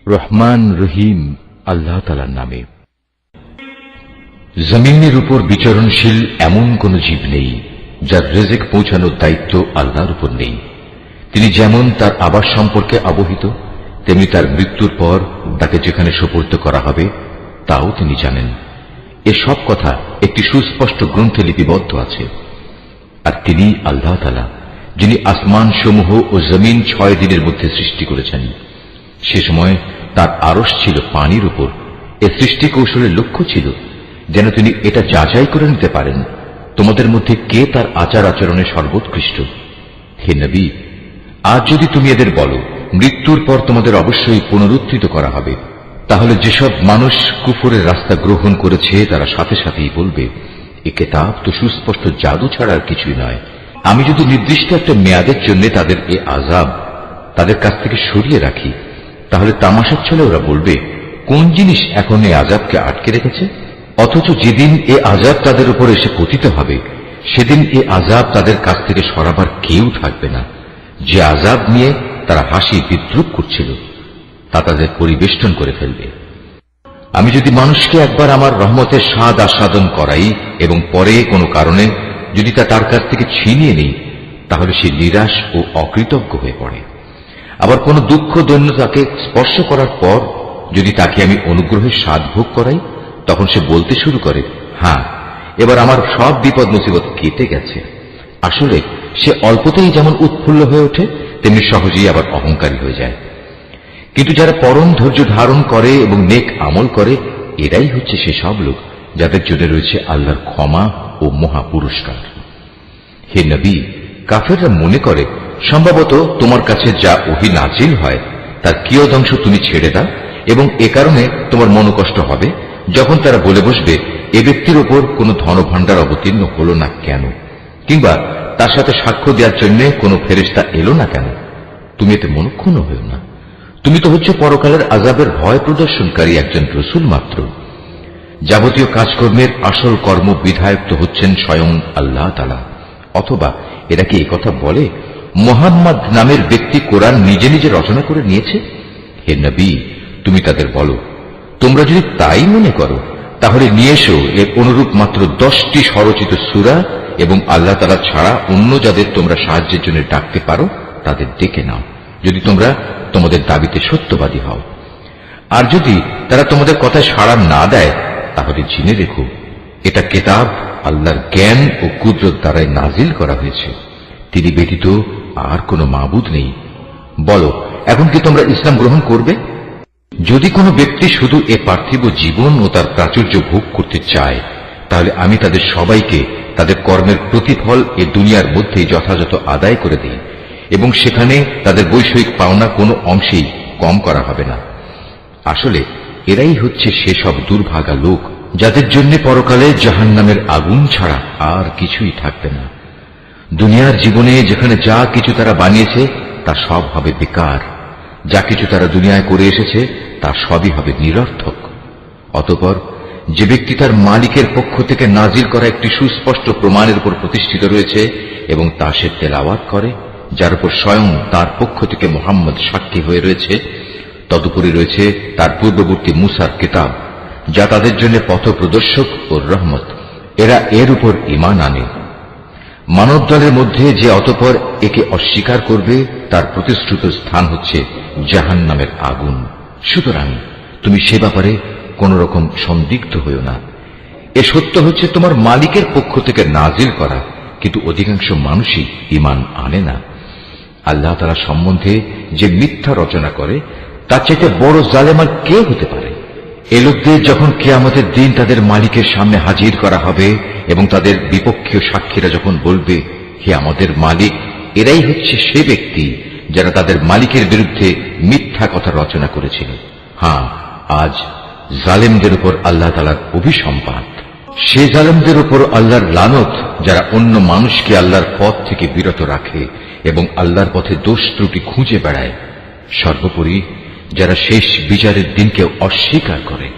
রহমান রহিম আল্লাহ তাআলার নামে। জমিনের উপর বিচরণশীল এমন কোন জীব নেই যার রিজিক পৌঁছানোর দায়িত্ব আল্লাহর উপর নেই। তিনি যেমন তার আবাস সম্পর্কে অবহিত, তেমনি তার মৃত্যুর পর তাকে যেখানে সুপর্দ করা হবে তাও তিনি জানেন। এসব কথা একটি সুস্পষ্ট গ্রন্থে লিপিবদ্ধ আছে। আর তিনি আল্লাহ তাআলা, যিনি আসমান সমূহ ও জমিন 6 দিনের মধ্যে সৃষ্টি করেছেন। সে সময় তার আরশ ছিল পানির উপর। এ সৃষ্টি কৌশলের লক্ষ্য ছিল যেন তিনি এটা যাচাই করে নিতে পারেন তোমাদের মধ্যে কে তার আচার আচরণে সর্বোৎকৃষ্ট। হে নবী, আজ যদি তুমি এদের বলো মৃত্যুর পর তোমাদের অবশ্যই পুনরুত্থিত করা হবে, তাহলে যেসব মানুষ কুফরের রাস্তা গ্রহণ করেছে তারা সাথে সাথেই বলবে, এ কিতাব তো সুস্পষ্ট জাদু ছাড়া আর কিছুই নয়। আমি যদি নির্দিষ্ট একটা মেয়াদের জন্য তাদের এ আযাব তাদের কাছ থেকে সরিয়ে রাখি, তাহলে তামাশার ছলে ওরা বলবে, কোন জিনিস এখন এই আযাবকে আটকে রেখেছে? অথচ যেদিন এ আযাব তাদের উপর এসে পতিত হবে, সেদিন এ আযাব তাদের কাছ থেকে সরাবার কেউ থাকবে না। যে আযাব নিয়ে তারা হাসি বিদ্রুপ করছিল তা তাদের পরিবেষ্টন করে ফেলবে। আমি যদি মানুষকে একবার আমার রহমতের স্বাদ আস্বাদন করাই এবং পরে কোনো কারণে যদি তা তার কাছ থেকে ছিনিয়ে নেই, তাহলে সে নিরাশ ও অকৃতজ্ঞ হয়ে পড়ে। আবার কোনো দুঃখ দৈন্য তাকে স্পর্শ করার পর যদি তাকে আমি অনুগ্রহের স্বাদ ভোগ করাই, তখন সে বলতে শুরু করে, হ্যাঁ, এবার আমার সব বিপদ মুসিবত কেটে গেছে। আসলে সে অল্পতেই যেমন উৎফুল্ল হয়ে ওঠে, তেমনি সহজেই আবার অহংকারী হয়ে যায়। কিন্তু যারা পরম ধৈর্য ধারণ করে এবং নেক আমল করে, এরাই হচ্ছে সে সব লোক যাদের জন্য রয়েছে আল্লাহর ক্ষমা ও মহা পুরস্কার। হে নবী, কাফেররা মনে করে সম্ভবত তোমার কাছে যা ওহী নাজিল হয় তার কিয়দংশ তুমি ছেড়ে দাও, এবং এ কারণে তোমার মনোকষ্ট হবে যখন তারা বলে বসবে, এ ব্যক্তির ওপর কোন ধনভাণ্ডার অবতীর্ণ হল না কেন, কিংবা তার সাথে সাক্ষ্য দেওয়ার জন্য কোন ফেরেশতা এলো না কেন। তুমি এতে মনক্ষুণ্ণ হও না। তুমি তো হচ্ছে পরকালের আযাবের ভয় প্রদর্শনকারী একজন রসুল মাত্র। যাবতীয় কাজকর্মের আসল কর্ম বিধায়ক তো হচ্ছেন স্বয়ং আল্লাহ তাআলা। অথবা এরা কি একথা বলে মুহাম্মদ নামের ব্যক্তি কোরআন নিজে নিজে রচনা করে নিয়েছে? হে নবী, তুমি তাদের বলো, তোমরা যদি তাই মনে করো তাহলে নিয়ে এসো এর অনুরূপ মাত্র 10টি স্বরচিত সূরা, এবং আল্লাহ তাআলা ছাড়া অন্য যাদের তোমরা সাহায্যের জন্য ডাকতে পারো তাদের ডেকে নাও, যদি তোমরা তোমাদের দাবিতে সত্যবাদী হও। আর যদি তারা তোমাদের কথায় সাড়া না দেয়, তাহলে জেনে রেখো এটা কিতাব আল্লাহর জ্ঞান ও কুদরত দ্বারাই নাজিল করা হয়েছে। তিনি ব্যতীত আর কোনো মাবুদ নেই। বলো, এখন কি তোমরা ইসলাম গ্রহণ করবে? যদি কোনো ব্যক্তি শুধু এ পার্থিব জীবন ও তার প্রাচুর্য ভোগ করতে চায়, তাহলে আমি তাদের সবাইকে তাদের কর্মের প্রতিফল এ দুনিয়ার মধ্যেই যথাযথ আদায় করে দিই, এবং সেখানে তাদের বৈষয়িক পাওনা কোনো অংশেই কম করা হবে না। আসলে এরাই হচ্ছে সেসব দুর্ভাগা লোক যাদের জন্য পরকালে জাহান্নামের আগুন ছাড়া আর কিছুই থাকবে না। দুনিয়ার জীবনে যেখানে যা কিছু তারা বানিয়েছে তা সব হবে বেকার। যা কিছু তারা দুনিয়ায় করে এসেছে তা সবই হবে নিরর্থক। অতঃপর যে ব্যক্তি তার মালিকের পক্ষ থেকে নাজিল করা একটি সুস্পষ্ট প্রমাণের উপর প্রতিষ্ঠিত রয়েছে এবং তা সে তেলাওয়াত করে, যার উপর স্বয়ং তার পক্ষ থেকে মুহাম্মদ সাক্ষী হয়ে রয়েছে, তদুপরি রয়েছে তার পূর্ববর্তী মুসার কিতাব, যা তাদের জন্য পথ প্রদর্শক ও রহমত। এরা এর উপর ঈমান আনে। মানব দলের মধ্যে যে অতঃপর একে অস্বীকার করবে তার প্রতিশ্রুত স্থান হচ্ছে জাহান্নামের আগুন। সুতরাং তুমি সে ব্যাপারে কোন রকম সন্দিগ্ধ হইও না। এ সত্য হচ্ছে তোমার মালিকের পক্ষ থেকে নাজিল করা, কিন্তু অধিকাংশ মানুষই ঈমান আনে না। আল্লাহ তাআলা সম্বন্ধে যে মিথ্যা রচনা করে তার চাইতে বড় জালেম আর কে হতে পারে? এ লোকদের যখন কিয়ামতের দিন তাদের মালিকের সামনে হাজির করা হবে এবং তাদের বিপক্ষীয় সাক্ষীরা যখন বলবে, হে আমাদের মালিক, এরাই হচ্ছে সে ব্যক্তি যারা তাদের মালিকের বিরুদ্ধে মিথ্যা কথা রচনা করেছিল। হ্যাঁ, আজ জালেমদের উপর আল্লাহ তাআলার অভিসম্পাত। সে জালেমদের উপর আল্লাহর লানত যারা অন্য মানুষকে আল্লাহর পথ থেকে বিরত রাখে এবং আল্লাহর পথে দোষ ত্রুটি খুঁজে বেড়ায়। সর্বোপরি যারা শেষ বিচারের দিনকে অস্বীকার করে।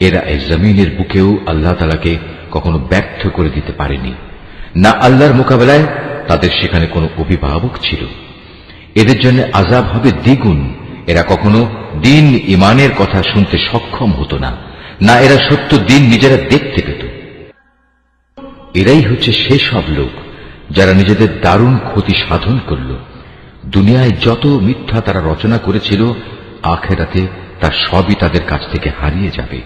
এরা এই জমিনের বুকেও আল্লাহ তাআলাকে কখনো ব্যর্থ করে দিতে পারেনি, না আল্লাহর মোকাবেলায় তাদের সেখানে কোনো অভিভাবক ছিল। এদের জন্য আযাব হবে দ্বিগুণ এরা কখনো দিন ইমানের কথা শুনতে সক্ষম হতো না, না এরা সত্য দিন নিজেরা দেখতে পেত। এরাই হচ্ছে সেসব লোক যারা নিজেদের দারুণ ক্ষতি সাধন করল। দুনিয়ায় যত মিথ্যা তারা রচনা করেছিল, আখেরাতে তার সবই তাদের কাছ থেকে হারিয়ে যাবে।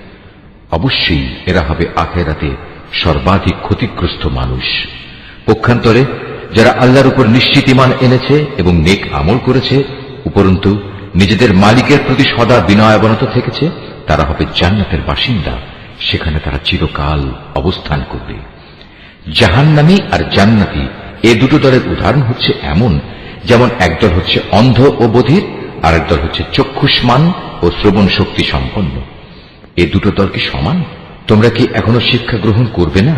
অবশ্যই এরা হবে আখেরাতে সর্বাধিক ক্ষতিগ্রস্ত মানুষ। পক্ষান্তরে যারা আল্লাহর উপর নিশ্চিত ঈমান এনেছে এবং নেক আমল করেছে, উপরন্তু নিজেদের মালিকের প্রতি সদা বিনয়াবনত থেকেছে, তারা হবে জান্নাতের বাসিন্দা। সেখানে তারা চিরকাল অবস্থান করবে। জাহান্নামী আর জান্নাতি এ দুটো দলের উদাহরণ হচ্ছে এমন, যেমন একদল হচ্ছে অন্ধ ও বধির, আর একদল হচ্ছে চক্ষুষ্মান ও শ্রবণ শক্তি সম্পন্ন। এ দুটো দল কি সমান? তোমরা কি এখনো শিক্ষা গ্রহণ করবে না?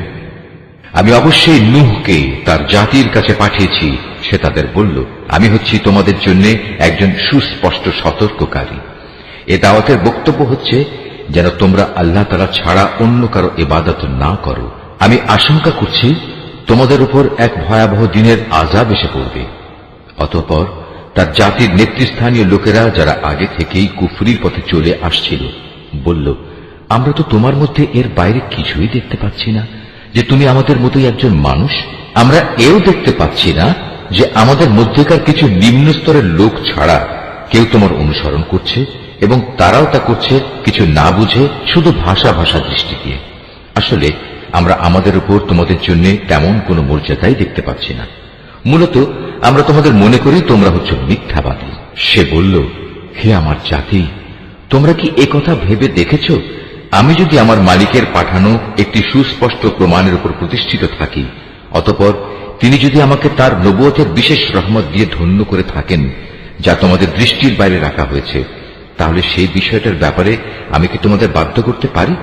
আমি অবশ্যই নূহকে তার জাতির কাছে পাঠিয়েছি। সে তাদের বলল, আমি হচ্ছি তোমাদের জন্য একজন সুস্পষ্ট সতর্ককারী। এ দাওয়াতের বক্তব্য হচ্ছে যেন তোমরা আল্লাহ তাআলা ছাড়া অন্য কারো ইবাদত না করো। আমি আশঙ্কা করছি তোমাদের উপর এক ভয়াবহ দিনের আযাব এসে পড়বে। অতঃপর তার জাতির নেতৃস্থানীয় লোকেরা, যারা আগে থেকেই কুফরির পথে চলে আসছিল, বলল, আমরা তো তোমার মধ্যে এর বাইরে কিছুই দেখতে পাচ্ছি না যে তুমি আমাদের মতোই একজন মানুষ। আমরা এও দেখতে পাচ্ছি না যে আমাদের মধ্যেকার কিছু নিম্ন স্তরের লোক ছাড়া কেউ তোমার অনুসরণ করছে, এবং তারাও তা করছে কিছু না বুঝে, শুধু ভাষা দৃষ্টি দিয়ে। আসলে আমরা আমাদের উপর তোমাদের জন্য তেমন কোনো মর্যাদাই দেখতে পাচ্ছি না। মূলত আমরা তোমাদের মনে করি তোমরা হচ্ছে মিথ্যাবাদী। সে বলল, হে আমার জাতি, তোমরা কি একথা ভেবে দেখেছ, আমি যদি আমার মালিকের পাঠানো একটি সুস্পষ্ট প্রমাণের উপর প্রতিষ্ঠিত থাকি, অতঃপর তিনি যদি আমাকে তার নবুয়তের বিশেষ রহমত দিয়ে ধন্য করে থাকেন, যা তোমাদের দৃষ্টির বাইরে রাখা হয়েছে, তাহলে সেই বিষয়টার ব্যাপারে আমি কি তোমাদের বাধ্য করতে পারি?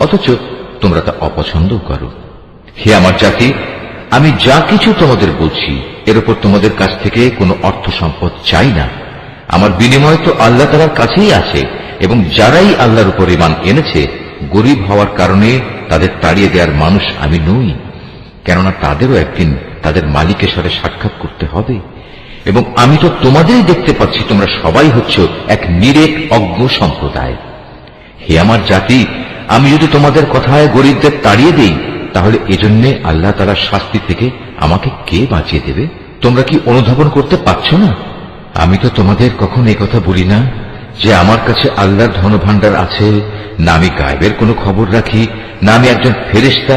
অথচ তোমরা তা অপছন্দও করো। হে আমার জাতি, আমি যা কিছু তোমাদের বলছি এর উপর তোমাদের কাছ থেকে কোনো অর্থ সম্পদ চাই না। আমার বিনিময় তো আল্লাহ তাআলার কাছেই আছে, এবং যারাই আল্লাহর উপর ঈমান এনেছে, গরীব হওয়ার কারণে তাদের তাড়িয়ে দেওয়ার মানুষ আমি নই। কেননা তাদেরও একদিন তাদের মালিকের সাথে সাক্ষাৎ করতে হবে, এবং আমি তো তোমাদেরই দেখতে পাচ্ছি তোমরা সবাই হচ্ছ এক নিরেট অজ্ঞ সম্প্রদায়। হে আমার জাতি, আমি যদি তোমাদের কথায় গরীবদের তাড়িয়ে দেই, তাহলে এজন্য আল্লাহ তাআলার শাস্তি থেকে আমাকে কে বাঁচিয়ে দেবে? তোমরা কি অনুধাবন করতে পারছ না? আমি তো তোমাদের কখন এই কথা বলি না যে আমার কাছে আল্লাহর ধনভাণ্ডার আছে, না আমি গায়েবের কোনো খবর রাখি, না আমি একজন ফেরেশতা,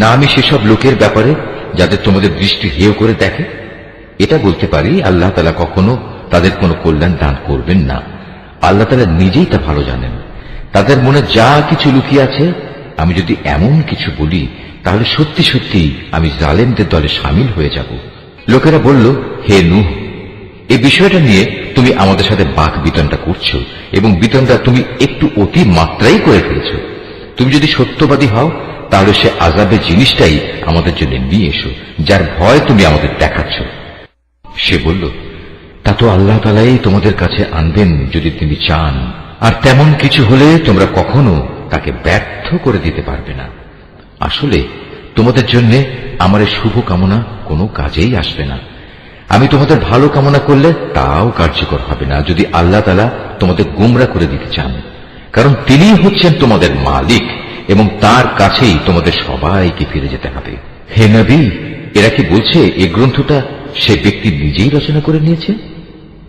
না আমি সেসব লোকের ব্যাপারে যাদের তোমাদের দৃষ্টি হেয় করে দেখে। এটা বলতে পারি, আল্লাহ তাআলা কখনো তাদের কোনো কল্যাণ দান করবেন না। আল্লাহ তাআলা নিজেই তা ভালো জানেন। তাদের মনে যা কিছু লুকিয়ে আছে, আমি যদি এমন কিছু বলি, তাহলে সত্যি সত্যি আমি জালেমদের দলে সামিল হয়ে যাব। লোকেরা বলল, হে নূহ, এই বিষয়টা নিয়ে তুমি আমাদের সাথে বাক বিতণ্ডা করছো, এবং বিতণ্ডা তুমি একটু অতি মাত্রাই করে ফেলছো। তুমি যদি সত্যবাদী হও, তাহলে সে আযাবের জিনিসটাই আমাদের জন্য নিয়ে এসো, যার ভয় তুমি আমাদের দেখাচ্ছ। সে বলল, তা তো আল্লাহ তাআলাই তোমাদের কাছে আনবেন যদি তিনি চান, আর তেমন কিছু হলে তোমরা কখনো তাকে ব্যর্থ করে দিতে পারবে না। আসলে তোমাদের জন্য আমার এই শুভ কামনা কোনো কাজেই আসবে না। আমি তোমাদের ভালো কামনা করলে তাও কার্যকর হবে না, যদি আল্লাহ তাআলা তোমাদের গোমরা করে দিতে চান, কারণ তিনিই হচ্ছেন তোমাদের মালিক, এবং তার কাছেই তোমাদের সবাইকে ফিরে যেতে হবে। হে নবী, এরা কি বলছে এই গ্রন্থটা সে ব্যক্তি নিজেই রচনা করে নিয়েছে?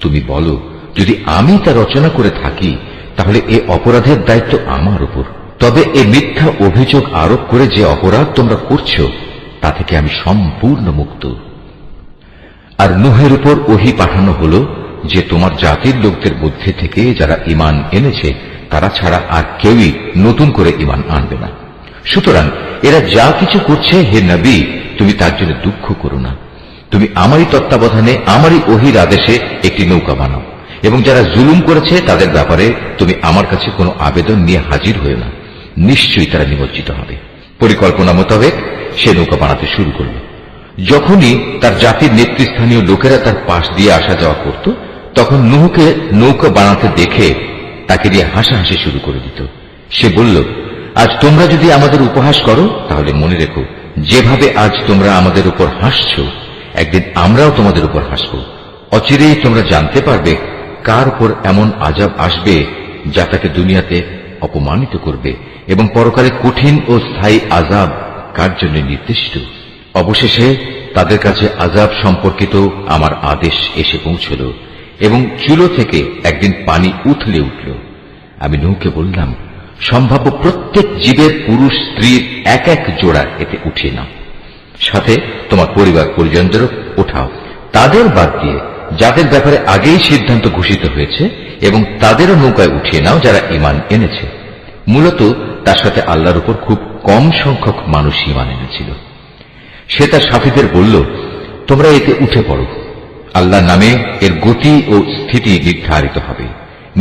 তুমি বলো, যদি আমি তা রচনা করে থাকি, তাহলে এ অপরাধের দায়িত্ব আমার উপর। তবে এ মিথ্যা অভিযোগ আরোপ করে যে অপরাধ তোমরা করছো, তা থেকে আমি সম্পূর্ণ মুক্ত। আর নূহের উপর ওহী পাঠানো হলো যে তোমার জাতির লোকদের মধ্যে থেকে যারা ঈমান এনেছে, তারা ছাড়া আর কেউই নতুন করে ঈমান আনবে না। সুতরাং এরা যা কিছু করছে, হে নবী, তুমি তার জন্য দুঃখ করো না। তুমি আমারই তত্ত্বাবধানে আমারই ওহীর আদেশে একটি নৌকা বানাও, এবং যারা জুলুম করেছে তাদের ব্যাপারে তুমি আমার কাছে কোনো আবেদন নিয়ে হাজির হয়ে না। নিশ্চয়ই তারা নিমজ্জিত হবে। পরিকল্পনা মোতাবেক সে নৌকা বানাতে শুরু করল। যখনই তার জাতির নেতৃস্থানীয় লোকেরা তার পাশ দিয়ে আসা যাওয়া করত, তখন নূহকে নৌকা বানাতে দেখে তাকে দিয়ে হাসাহাসি শুরু করে দিত। সে বলল, আজ তোমরা যদি আমাদের উপহাস করো, তাহলে মনে রেখো, যেভাবে আজ তোমরা আমাদের উপর হাসছ, একদিন আমরাও তোমাদের উপর হাসব। অচিরেই তোমরা জানতে পারবে কার উপর এমন আযাব আসবে যা তাকে দুনিয়াতে অপমানিত করবে, এবং পরকালে কঠিন ও স্থায়ী আযাব কার জন্য নির্দিষ্ট। অবশেষে তাদের কাছে আযাব সম্পর্কিত আমার আদেশ এসে পৌঁছল, এবং চুলো থেকে একদিন পানি উথলে উঠল। আমি নূহকে বললাম, সম্ভাব্য প্রত্যেক জীবের পুরুষ স্ত্রীর এক এক জোড়া এতে উঠিয়ে নাও, সাথে তোমার পরিবার পরিজনদেরও ওঠাও, তাদের বাদ দিয়ে যাদের ব্যাপারে আগেই সিদ্ধান্ত ঘোষিত হয়েছে, এবং তাদেরও নৌকায় উঠিয়ে নাও যারা ঈমান এনেছে। মূলত তার সাথে আল্লাহর উপর খুব কম সংখ্যক মানুষ ঈমান এনেছিল। সে তার সাথীদের বলল, তোমরা এতে উঠে পড়ো, আল্লাহর নামে এর গতি ও স্থিতি নির্ধারিত হবে।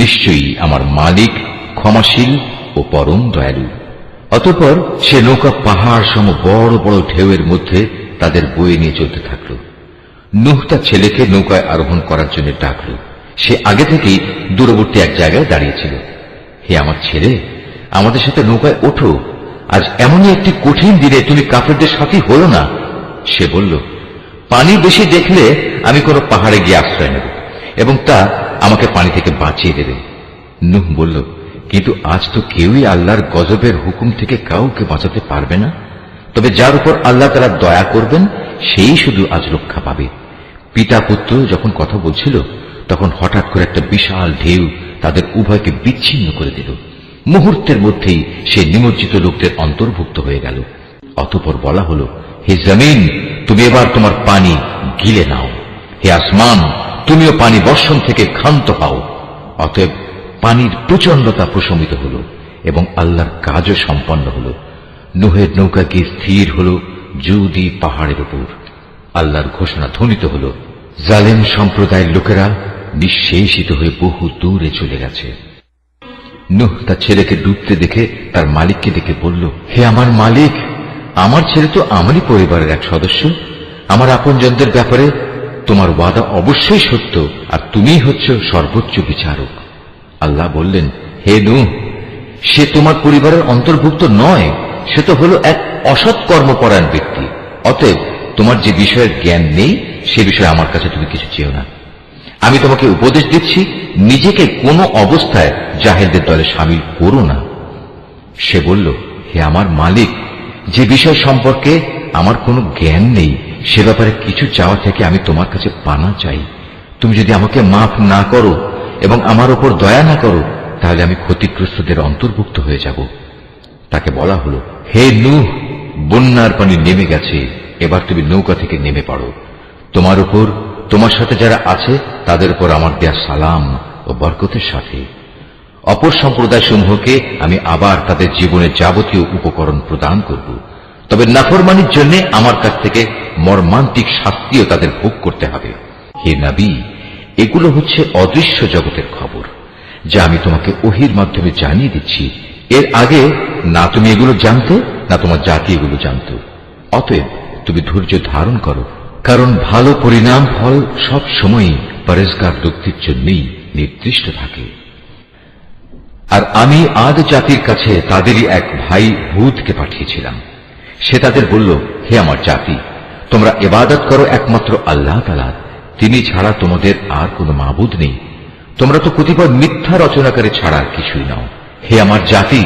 নিশ্চয়ই আমার মালিক ক্ষমাশীল ও পরম দয়ালু। অতঃপর সে নৌকা পাহাড় সম বড় বড় ঢেউয়ের মধ্যে তাদের বয়ে নিয়ে চলতে থাকল। নূহ তার ছেলেকে নৌকায় আরোহণ করার জন্য ডাকল। সে আগে থেকেই দূরবর্তী এক জায়গায় দাঁড়িয়েছিল। হে আমার ছেলে, আমাদের সাথে নৌকায় ওঠো, আজ এমনই একটি কঠিন দিনে তুমি কাফেরদের সাথী হলো না। সে বলল, পানি বেশি দেখলে আমি কোনো পাহাড়ে গিয়ে আশ্রয় নেব, এবং তা আমাকে পানি থেকে বাঁচিয়ে দেবে। নূহ বলল, কিন্তু আজ তো কেউই আল্লাহর গজবের হুকুম থেকে কাউকে বাঁচাতে পারবে না, তবে যার উপর আল্লাহ তাআলা দয়া করবেন সেই শুধু আজ রক্ষা পাবে। পিতা পুত্র যখন কথা বলছিল, তখন হঠাৎ করে একটা বিশাল ঢেউ তাদের উভয়কে বিচ্ছিন্ন করে দিল। মুহূর্তের মধ্যেই সে নিমজ্জিত লোকদের অন্তর্ভুক্ত হয়ে গেল। অতঃপর বলা হলো, হে জমিন, তুমি এবার তোমার পানি গিলে নাও। হে আসমান, তুমিও পানি বর্ষণ থেকে ক্ষান্ত পাও। অতএব পানির প্রচন্ডতা প্রশমিত হল, এবং আল্লাহর কাজও সম্পন্ন হল। নূহের নৌকা গিয়ে স্থির হল জুদি পাহাড়ের উপর। আল্লাহর ঘোষণা ধ্বনিত হল, জালেম সম্প্রদায়ের লোকেরা নিঃশেষিত হয়ে বহু দূরে চলে গেছে। নূহ তার ছেলেকে ডুবতে দেখে তার মালিককে ডেকে বলল, হে আমার মালিক, আমার ছেলে তো আমারই পরিবারের এক সদস্য। আমার আপনজনদের ব্যাপারে তোমার ওয়াদা অবশ্যই সত্য, আর তুমিই হচ্ছ সর্বোচ্চ বিচারক। আল্লাহ বললেন, হে নূহ, সে তোমার পরিবারের অন্তর্ভুক্ত নয়, সে তো হলো এক অসৎ কর্মপরায়ণ ব্যক্তি। অতএব তোমার যে বিষয়ের জ্ঞান নেই সে বিষয়ে আমার কাছে তুমি কিছু চেও না। আমি তোমাকে উপদেশ দিচ্ছি, নিজেকে কোনো অবস্থায় জাহেলদের দলে সামিল করো না। সে বলল, হে আমার মালিক, যে বিষয় সম্পর্কে আমার কোনো জ্ঞান নেই সে ব্যাপারে কিছু চাওয়া থেকে আমি তোমার কাছে পানা চাই। তুমি যদি আমাকে মাফ না করো এবং আমার উপর দয়া না করো, তাহলে আমি ক্ষতিগ্রস্তদের অন্তর্ভুক্ত হয়ে যাব। তাকে বলা হলো, হে নূহ, বন্যার পানি নেমে গেছে, এবার তুমি নৌকা থেকে নেমে পড়ো। তোমার উপর, তোমার সাথে যারা আছে তাদের উপর আমার দেয়া সালাম ও বরকতের সাথে। অপর সম্প্রদায় সমূহকে আমি আবার তাদের জীবনের যাবতীয় উপকরণ প্রদান করব, তবে নাফরমানির জন্য আমার কাছ থেকে মর্মান্তিক শাস্তিও তাদের ভোগ করতে হবে। হে নবী, এগুলো হচ্ছে অদৃশ্য জগতের খবর, যা আমি তোমাকে ওহীর মাধ্যমে জানিয়ে দিচ্ছি। এর আগে না তুমি এগুলো জানতে, না তোমার জাতি এগুলো জানত। অতএব তুমি ধৈর্য ধারণ করো, কারণ ভালো পরিণাম ফল সব সময়ই পরেজগার ব্যক্তির জন্যই নির্দিষ্ট থাকে। আর আমি আদ জাতির কাছে তাদেরই এক ভাই হুদকে পাঠিয়েছিলাম। সে তাদের বলল, হে আমার জাতি, তোমরা ইবাদত করো একমাত্র আল্লাহ তাআলার, তিনি ছাড়া তোমাদের আর কোনো মাবুদ নেই। তোমরা তো কতিপয় মিথ্যা রচনাকারী ছাড়া আর কিছুই নাও। হে আমার জাতি,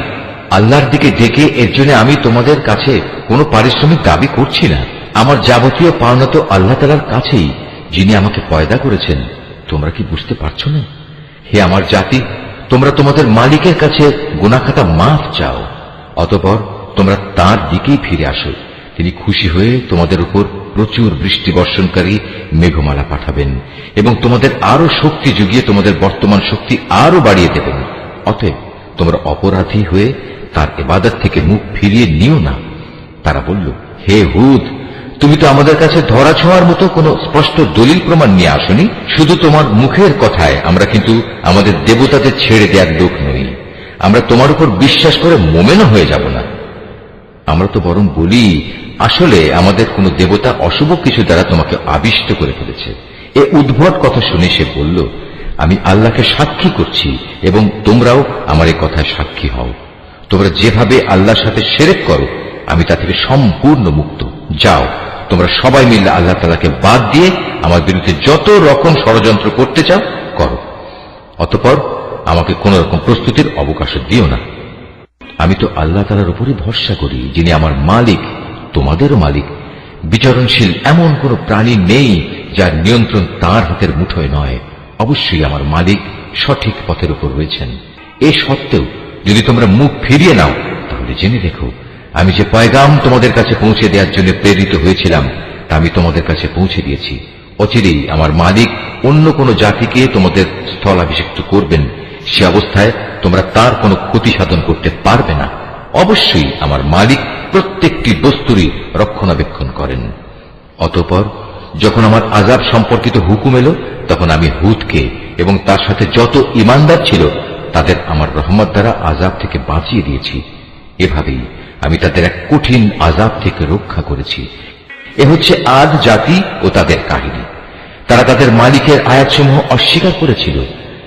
আল্লাহর দিকে ডেকে এর জন্য আমি তোমাদের কাছে কোনো পারিশ্রমিক দাবি করছি না। আমার যাবতীয় পাওনা তো আল্লাহ তাআলার কাছেই, যিনি আমাকে পয়দা করেছেন। তোমরা কি বুঝতে পারছো না? হে আমার জাতি, তোমরা তোমাদের মালিকের কাছে গুনাহ খাতা মাফ চাও, অতঃপর তোমরা তাঁর দিকেই ফিরে আসো। তিনি খুশি হয়ে তোমাদের উপর প্রচুর বৃষ্টি বর্ষণকারী মেঘমালা পাঠাবেন, এবং তোমাদের আরো শক্তি যুগিয়ে তোমাদের বর্তমান শক্তি আরো বাড়িয়ে দেবেন। অতএব তোমরা অপরাধী হয়ে তার ইবাদত থেকে মুখ ফিরিয়ে নিও না। তারা বলল, হে হুদ, তুমি তো আমাদের কাছে ধরা ছোঁয়ার মতো কোনো স্পষ্ট দলিল প্রমাণ নিয়ে আসনি। শুধু তোমার মুখের কথায় আমরা কিন্তু আমাদের দেবতাদের ছেড়ে দেওয়ার লোক নই। আমরা তোমার উপর বিশ্বাস করে মোমেনও হয়ে যাব না। আমরা তো বরং বলি, আসলে আমাদের কোনো দেবতা অশুভ কিছু দ্বারা তোমাকে আবিষ্ট করে ফেলেছে। এ উদ্ভট কথা শুনে সে বলল, আমি আল্লাহকে সাক্ষী করছি এবং তোমরাও আমার এই কথায় সাক্ষী হও। তোমরা যেভাবে আল্লাহর সাথে শিরক করো, আমি তা থেকে সম্পূর্ণ মুক্ত। যাও, তোমরা সবাই মিলে আল্লাহ তাআলাকে বাদ দিয়ে আমার বিরুদ্ধে যত রকম ষড়যন্ত্র করতে চাও করো। অতঃপর আমাকে কোন রকম প্রস্তুতির অবকাশ দিও না। আমি তো আল্লাহ তাআলার উপরই ভরসা করি, যিনি আমার মালিক, তোমাদেরও মালিক। বিচরণশীল এমন কোন প্রাণী নেই যার নিয়ন্ত্রণ তার হাতের মুঠোয় নয়। অবশ্যই আমার মালিক সঠিক পথের উপর রয়েছেন। এ সত্ত্বেও যদি তোমরা মুখ ফিরিয়ে নাও, তাহলে জেনে রেখো, আমি যে পয়গাম তোমাদের কাছে পৌঁছে দেওয়ার জন্য প্রেরিত হয়েছিলাম তা আমি তোমাদের কাছে পৌঁছে দিয়েছি। অচিরেই আমার মালিক অন্য কোন জাতিকে তোমাদের স্থলাভিষিক্ত করবেন। সে অবস্থায় তোমরা তার কোনো ক্ষতি সাধন করতে পারবে না। অবশ্যই আমার মালিক প্রত্যেকটি বস্তুরই রক্ষণাবেক্ষণ করেন। অতঃপর যখন আমার আযাব সম্পর্কিত হুকুম এলো, তখন আমি হুদকে এবং তার সাথে যত ঈমানদার ছিল তাদের আমার রহমত দ্বারা আযাব থেকে বাঁচিয়ে দিয়েছি। এভাবেই আমি তাদের এক কঠিন আযাব থেকে রক্ষা করেছি। এ হচ্ছে আদ জাতি ও তাদের কাহিনী। তারা তাদের মালিকের আয়াতসমূহ অস্বীকার করেছিল,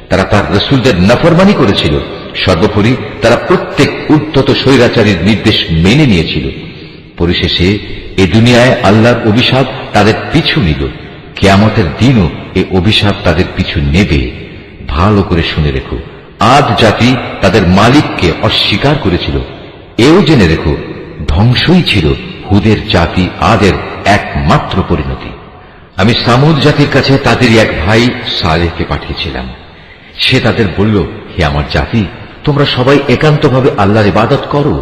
তারা তার রাসূলদের নাফরমানি করেছিল। সর্বোপরি তারা প্রত্যেক উদ্ধত স্বৈরাচারীর নির্দেশ মেনে নিয়েছিল। পরিশেষে এ দুনিয়ায় আল্লাহর অভিশাপ তাদের পিছু নিল, কিয়ামতের দিনও এ অভিশাপ তাদের পিছু নেবে। ভালো করে শুনে রেখো, আদ জাতি তাদের মালিককে অস্বীকার করেছিল। এও জেনে রেখো, ধ্বংসই ছিল হুদের জাতি আদের একমাত্র পরিণতি। আমি সামুদ জাতির কাছে তাদেরই এক ভাই সালেহকে পাঠিয়েছিলাম। সে তাদের বলল, হে আমার জাতি, তোমরা সবাই একান্তভাবে আল্লাহর ইবাদত করো।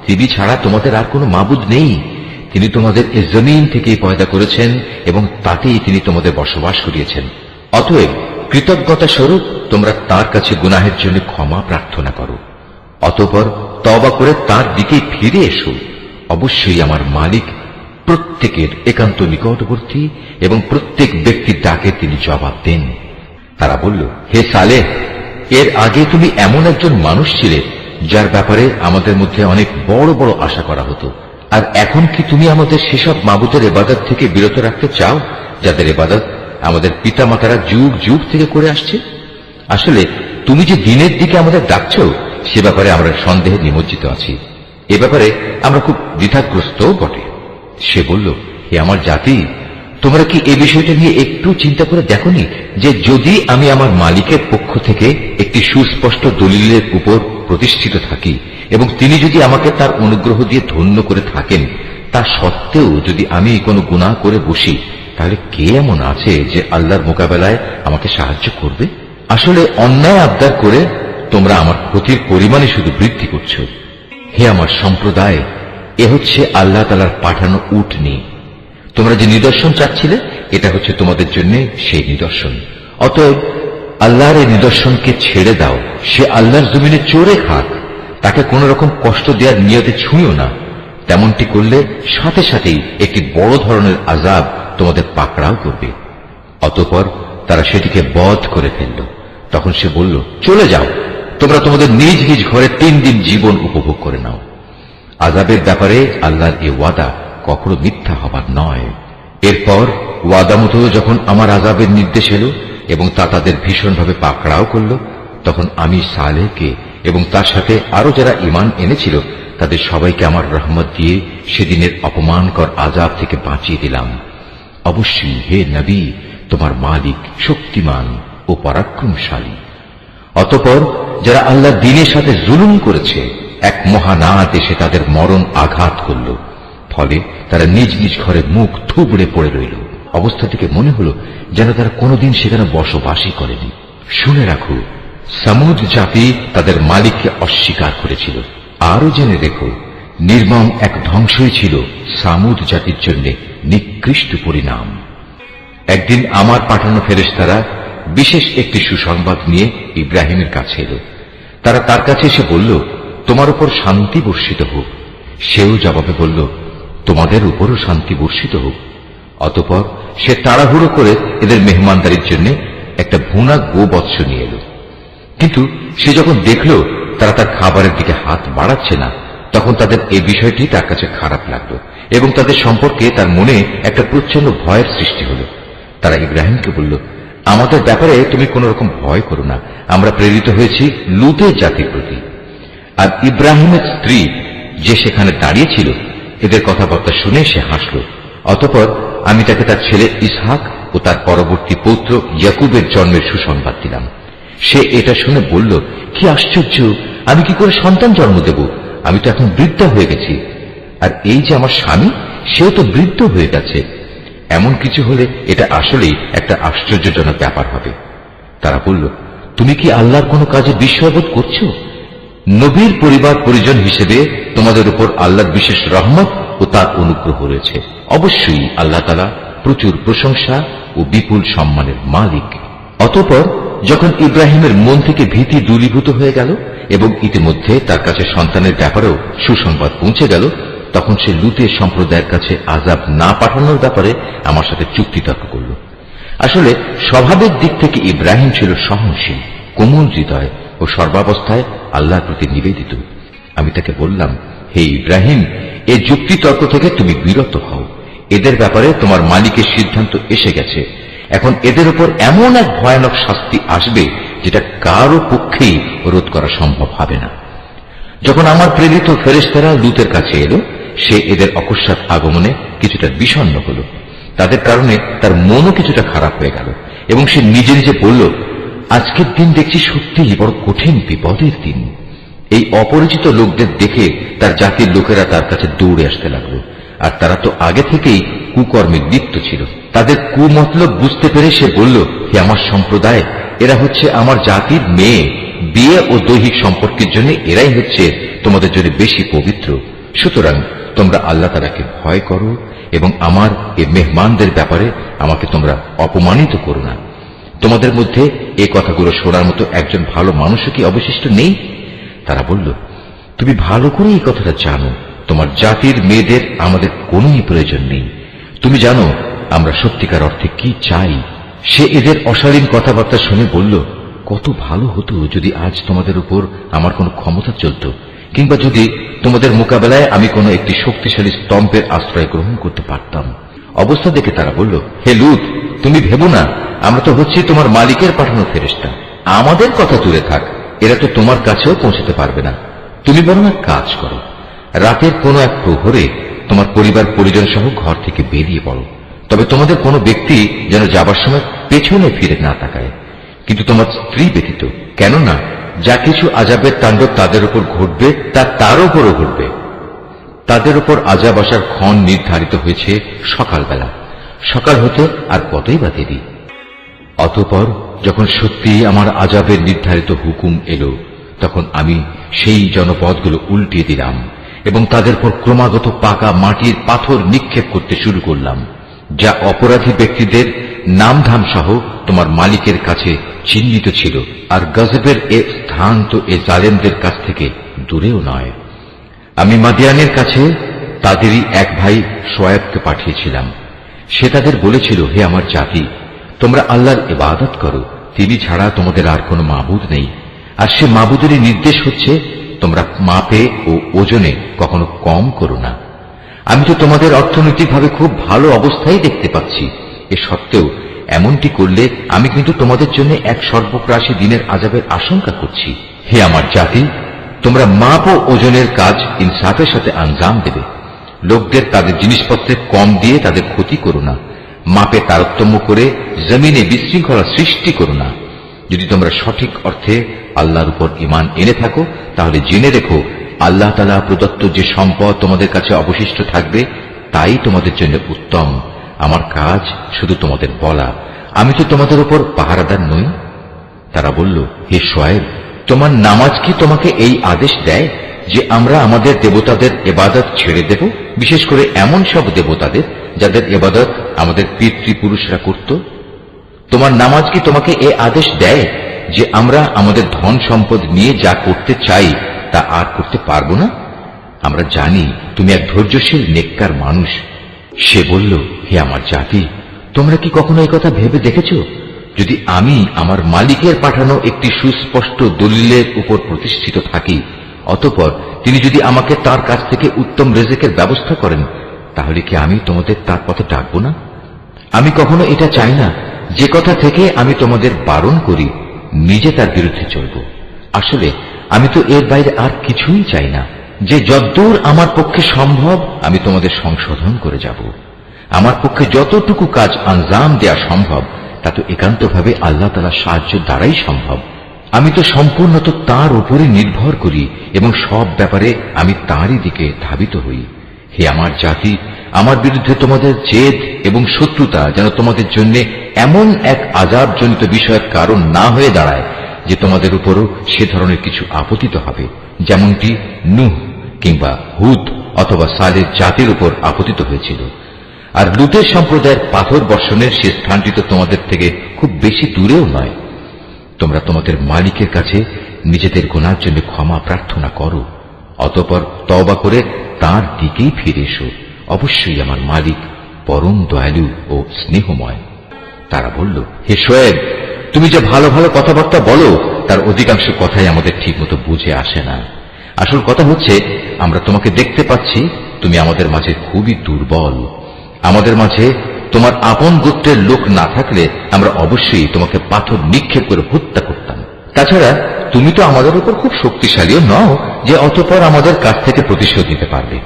তিনি ছাড়া তোমাদের আর কোনো মাবুদ নেই। তিনি তোমাদের এ জমিন থেকে পয়দা করেছেন এবং তাতেই তিনি তোমাদের বসবাস করিয়েছেন। অতএব কৃতজ্ঞতা স্বরূপ তোমরা তার কাছে গুনাহের জন্য ক্ষমা প্রার্থনা করো। অতঃপর তওবা করে তার দিকে ফিরে এসো। অবশ্যই আমার মালিক প্রত্যেকের একান্ত নিকটবর্তী এবং প্রত্যেক ব্যক্তির ডাকে তিনি জবাব দেন। তারা বলল, হে সালেহ, এর আগে তুমি এমন একজন মানুষ ছিলে যার ব্যাপারে আমাদের মধ্যে অনেক বড় বড় আশা করা হতো। আর এখন কি তুমি আমাদের সেসব মাবুদের ইবাদত থেকে বিরত রাখতে চাও যাদের ইবাদত আমাদের পিতামাতারা যুগ যুগ থেকে করে আসছে? আসলে তুমি যে দিনের দিকে আমাদের ডাকছো সে ব্যাপারে আমরা সন্দেহে নিমজ্জিত আছি। এ ব্যাপারে আমরা খুব দ্বিধাগ্রস্ত বটে। সে বলল, হে আমার জাতি, তোমরা কি এই বিষয়টা নিয়ে একটু চিন্তা করে দেখোনি যে যদি আমি আমার মালিকের পক্ষ থেকে একটি সুস্পষ্ট দলিলের উপর প্রতিষ্ঠিত থাকি এবং তিনি যদি আমাকে তার অনুগ্রহ দিয়ে ধন্য করে থাকেন, তা সত্ত্বেও যদি আমি কোনো গুনাহ করে বসি, তাহলে কে এমন আছে যে আল্লাহর মোকাবেলায় আমাকে সাহায্য করবে? আসলে অন্যায় আবদার করে তোমরা আমার ক্ষতির পরিমাণে শুধু বৃদ্ধি করছো। হে আমার সম্প্রদায়, এ হচ্ছে আল্লাহ তাআলার পাঠানো উটনী। তোমরা যে নিদর্শন চাচ্ছিলে, এটা হচ্ছে তোমাদের জন্য সেই নিদর্শন। অতএব আল্লাহর এই নিদর্শনকে ছেড়ে দাও। সে আল্লাহর জমিনে চড়ে খাক, তাকে কোন রকম কষ্ট দেওয়ার নিয়তে ছুঁয়ো না। তেমনটি করলে সাথে সাথেই একটি বড় ধরনের আযাব তোমাদের পাকড়াও করবে। অতঃপর তারা সেটিকে বধ করে ফেলল। তখন সে বলল, চলে যাও, তোমরা তোমাদের নিজ নিজ ঘরে 3 দিন জীবন উপভোগ করে নাও। আযাবের ব্যাপারে আল্লাহর এ ওয়াদা কখনো মিথ্যা হবার নয়। এরপর ওয়াদা মতো যখন আমার আযাবের নির্দেশ এলো এবং তা তাদের ভীষণভাবে পাকড়াও করল, তখন আমি সালেহকে এবং তার সাথে আরো যারা ঈমান এনেছিল তাদের সবাইকে আমার রহমত দিয়ে সেদিনের অপমানকর আযাব থেকে বাঁচিয়ে দিলাম। অবশ্যই হে নবী, তোমার মালিক শক্তিমান ও পরাক্রমশালী। অতঃপর যারা আল্লাহর দ্বীনের সাথে জুলুম করেছে, এক মহানাদ এসে তাদের মরণ আঘাত করল। ফলে তারা নিজ নিজ ঘরে মুখ থুবড়ে পড়ে রইল। অবস্থা থেকে মনে হলো যেন তারা কোনোদিন সেখানে বসবাসই করেনি। শুনে রাখো, সামুদ জাতি তাদের মালিককে অস্বীকার করেছিল। আরো জেনে দেখো, নির্মম এক ধ্বংসই ছিল সামুদ জাতির জন্য নিকৃষ্ট পরিণাম। একদিন আমার পাঠানো ফেরেশতারা বিশেষ একটি সুসংবাদ নিয়ে ইব্রাহিমের কাছে এলো। তারা তার কাছে এসে বলল, তোমার উপর শান্তি বর্ষিত হোক। সেও জবাবে বলল, তোমাদের উপরও শান্তি বর্ষিত হোক। অতঃপর সে তাড়াহুড়ো করে এদের মেহমানদারির জন্য একটা ভুনা গোবৎস নিয়ে এলো। কিন্তু সে যখন দেখল তারা তার খাবারের দিকে হাত বাড়াচ্ছে না, তখন তাদের এই বিষয়টি তার কাছে খারাপ লাগলো এবং তাদের সম্পর্কে তার মনে একটা প্রচন্ড ভয়ের সৃষ্টি হলো। তারা ইব্রাহিমকে বলল, আমাদের ব্যাপারে তুমি কোন রকম ভয় করো না, আমরা প্রেরিত হয়েছি লূতের জাতির প্রতি। আর ইব্রাহিমের স্ত্রী যে সেখানে দাঁড়িয়েছিল, এদের কথাবার্তা শুনে সে হাসল। অতঃপর আমি তাকে তার ছেলে ইসহাক ও তার পরবর্তী পৌত্র ইয়াকুবের জন্মের সুসংবাদ দিলাম। সে এটা শুনে বলল, কি আশ্চর্য, আমি কি করে সন্তান জন্ম দেব? আমি তো এখন বৃদ্ধা হয়ে গেছি, আর এই যে আমার স্বামী, সেও তো বৃদ্ধ হয়ে গেছে। এমন কিছু হলে এটা আসলেই একটা আশ্চর্যজনক ব্যাপার হবে। তারা বলল, তুমি কি আল্লাহর কোনো কাজে বিস্ময়বোধ করছো? নবীর পরিবার পরিজন হিসেবে তোমাদের উপর আল্লাহর বিশেষ রহমত ও তার অনুগ্রহ রয়েছে। অবশ্যই আল্লাহ তাআলা প্রচুর প্রশংসা ও বিপুল সম্মানের মালিক। অতঃপর যখন ইব্রাহিমের মন থেকে ভীতি দূরীভূত হয়ে গেল এবং ইতিমধ্যে তার কাছে সন্তানের ব্যাপারেও সুসংবাদ পৌঁছে গেল, তখন সে লুতের সম্প্রদায়ের কাছে আযাব না পাঠানোর ব্যাপারে আমার সাথে চুক্তিতর্ক করল। আসলে স্বভাবের দিক থেকে ইব্রাহিম ছিল সহনশীল, কোমল হৃদয় ও সর্বাবস্থায় আল্লাহর প্রতি নিবেদিত। আমি তাকে বললাম, হে ইব্রাহিম, এই যুক্তিতর্ক থেকে তুমি বিরত হও। এদের ব্যাপারে তোমার মালিকের সিদ্ধান্ত এসে গেছে। এখন এদের উপর এমন এক ভয়ানক শাস্তি আসবে যেটা কারো পক্ষেই রোধ করা সম্ভব হবে না। যখন আমার প্রেরিত ফেরেশতারা লুতের কাছে এলো, সে এদের অকস্মাৎ আগমনে কিছুটা বিষণ্ণ হল। তাদের কারণে তার মনও কিছুটা খারাপ হয়ে গেল এবং সে নিজে নিজে বলল, আজকের দিন দেখছি সত্যিই বড় কঠিন বিপদের দিন। এই অপরিচিত লোকদের দেখে তার জাতির লোকেরা তার কাছে দৌড়ে আসতে লাগলো, আর তারা তো আগে থেকেই কুকর্মে লিপ্ত ছিল। তাদের কুমতলব বুঝতে পেরে সে বলল, হে আমার সম্প্রদায়, এরা হচ্ছে আমার জাতির মেয়ে। বিয়ে ও দৈহিক সম্পর্কের জন্য এরাই হচ্ছে তোমাদের জন্য বেশি পবিত্র। সুতরাং তোমরা আল্লাহ তাআলাকে ভয় করো এবং আমার এই মেহমানদের ব্যাপারে আমাকে তোমরা অপমানিত করো না। তোমাদের মধ্যে এই কথাগুলো শোনার মতো একজন ভালো মানুষও কি অবশিষ্ট নেই? তারা বলল, তুমি ভালো করে এই কথাটা জানো, তোমার জাতির মেয়েদের আমাদের কোনই প্রয়োজন নেই। তুমি জানো আমরা সত্যিকার অর্থে কি চাই। সে এদের অশালীন কথাবার্তা শুনে বলল, কত ভালো হতো যদি আজ তোমাদের উপর আমার কোনো ক্ষমতা চলত, কিংবা যদি তোমাদের মোকাবেলায় আমি কোনো একটি শক্তিশালী স্তম্ভের আশ্রয় গ্রহণ করতে পারতাম। অবস্থা দেখে তারা বলল, হে লূত, তুমি ভেবো না, আমরা তো হচ্ছি তোমার মালিকের পাঠানো ফেরেশতা। আমাদের কথা দূরে থাক, এরা তো তোমার কাছেও পৌঁছতে পারবে না। তুমি বরং এক কাজ করো, রাতের কোনো এক প্রহরে তোমার পরিবার পরিজন সহ ঘর থেকে বেরিয়ে পড়ো। তবে তোমাদের কোনো ব্যক্তি যেন যাবার সময় পেছনে ফিরে না তাকায়, কিন্তু তোমার স্ত্রী ব্যতীত। কেননা যা কিছু আযাবের তাণ্ডব তাদের উপর ঘটবে তা তার উপরও ঘটবে। তাদের উপর আযাব আসার ক্ষণ নির্ধারিত হয়েছে সকালবেলা। সকাল হতে আর কতই বা দেরি। অতঃপর যখন সত্যি আমার আযাবের নির্ধারিত হুকুম এলো, তখন আমি সেই জনপদগুলো উল্টিয়ে দিলাম এবং তাদের উপর ক্রমাগত পাকা মাটির পাথর নিক্ষেপ করতে শুরু করলাম, যা অপরাধী ব্যক্তিদের নামধাম সহ তোমার মালিকের কাছে চিহ্নিত ছিল। আর গজবের এ স্থান তো এ জালেমদের কাছ থেকে দূরেও নয়। আমি মাদিয়ানের কাছে তাদেরই এক ভাই শোয়েবকে পাঠিয়েছিলাম। সে তাদের বলেছিল, হে আমার জাতি, তোমরা আল্লাহর ইবাদত করো, তিনি ছাড়া তোমাদের আর কোনো মাবুদ নেই। আর সে মাবুদেরই নির্দেশ হচ্ছে, তোমরা মাপে ও ওজনে কখনো কম করো না। আমি তো তোমাদের অর্থনৈতিকভাবে খুব ভালো অবস্থায় দেখতে পাচ্ছি। এ সত্ত্বেও এমনটি করলে আমি কিন্তু তোমাদের জন্য এক সর্বগ্রাসী দিনের আযাবের আশঙ্কা করছি। হে আমার জাতি, তোমরা মাপ ও ওজনের কাজ ইনসাফের সাথে আঞ্জাম দেবে। লোকদের তাদের জিনিসপত্রে কম দিয়ে তাদের ক্ষতি করো না। মাপে তারতম্য করে জমিনে বিশৃঙ্খলা সৃষ্টি করো না। যদি তোমরা সঠিক অর্থে আল্লাহর উপর ঈমান এনে থাকো, তাহলে জেনে রেখো, আল্লাহ তাআলা প্রদত্ত যে সম্পদ তোমাদের কাছে অবশিষ্ট থাকবে তাই তোমাদের জন্য উত্তম। আমার কাজ শুধু তোমাদের বলা, আমি তো তোমাদের উপর পাহারাদার নই। তারা বলল, হে শোয়েব, তোমার নামাজ কি তোমাকে এই আদেশ দেয় যে আমরা আমাদের দেবতাদের ইবাদত ছেড়ে দেব, বিশেষ করে এমন সব দেবতাদের যাদের ইবাদত আমাদের পিতৃপুরুষরা করত? তোমার নামাজ কি তোমাকে এই আদেশ দেয় যে আমরা আমাদের ধন সম্পদ নিয়ে যা করতে চাই তা আর করতে পারবো না? আমরা জানি তুমি এক ধৈর্যশীল নেককার মানুষ। সে বলল, হে আমার জাতি, তোমরা কি কখনো এই কথা ভেবে দেখেছ, যদি আমি আমার মালিকের পাঠানো একটি সুস্পষ্ট দলিলের উপর প্রতিষ্ঠিত থাকি, অতঃপর তিনি যদি আমাকে তার কাছ থেকে উত্তম রিজিকের ব্যবস্থা করেন, তাহলে কি আমি তোমাদের তার পথে ডাকবো না? আমি কখনো এটা চাই না যে কথা থেকে আমি তোমাদের বারণ করি নিজে তার বিরুদ্ধে চলব। আসলে আমি তো এর বাইরে আর কিছুই চাই না, যে যতদূর আমার পক্ষে সম্ভব আমি তোমাদের সংশোধন করে যাব। আমার পক্ষে যতটুকু কাজ আঞ্জাম দেয়া সম্ভব তা তো একান্তভাবে আল্লাহ তাআলার সাহায্য দ্বারাই সম্ভব। আমি তো সম্পূর্ণত তার উপরে নির্ভর করি এবং সব ব্যাপারে আমি তারই দিকে ধাবিত হই। হে আমার জাতি, আমার বিরুদ্ধে তোমাদের জেদ এবং শত্রুতা যেন তোমাদের জন্য এমন এক আযাবজনিত বিষয়ের কারণ না হয়ে দাঁড়ায় যে তোমাদের উপরও সে ধরনের কিছু আপতিত হবে, যেমনটি নূহ কিংবা হুদ অথবা সালেহ জাতির উপর আপতিত হয়েছিল। আর লুতের সম্প্রদায়ের পাথর বর্ষণের সে স্থানটি তো তোমাদের থেকে খুব বেশি দূরেও নয়। তোমরা তোমাদের মালিকের কাছে নিজেদের গুনার জন্য ক্ষমা প্রার্থনা করো, অতঃপর তওবা করে তাঁর দিকেই ফিরে এসো। অবশ্যই আমার মালিক পরম দয়ালু ও স্নেহময়। তারা বলল, হে শোয়েব, তুমি যে ভালো ভালো কথাবার্তা বলো তার অধিকাংশ কথাই আমাদের ঠিকমতো বুঝে আসে না। আসল কথা হচ্ছে, আমরা তোমাকে দেখতে পাচ্ছি তুমি আমাদের মাঝে খুবই দুর্বল। আমাদের মাঝে তোমার আপন গোত্রের লোক না থাকলে আমরা অবশ্যই তোমাকে পাথর নিক্ষেপ করে হত্যা করতাম। তাছাড়া তুমি তো আমাদের উপর খুব শক্তিশালীও নও যে অতঃপর আমাদের কাছ থেকে প্রতিশোধ নিতে পারবে।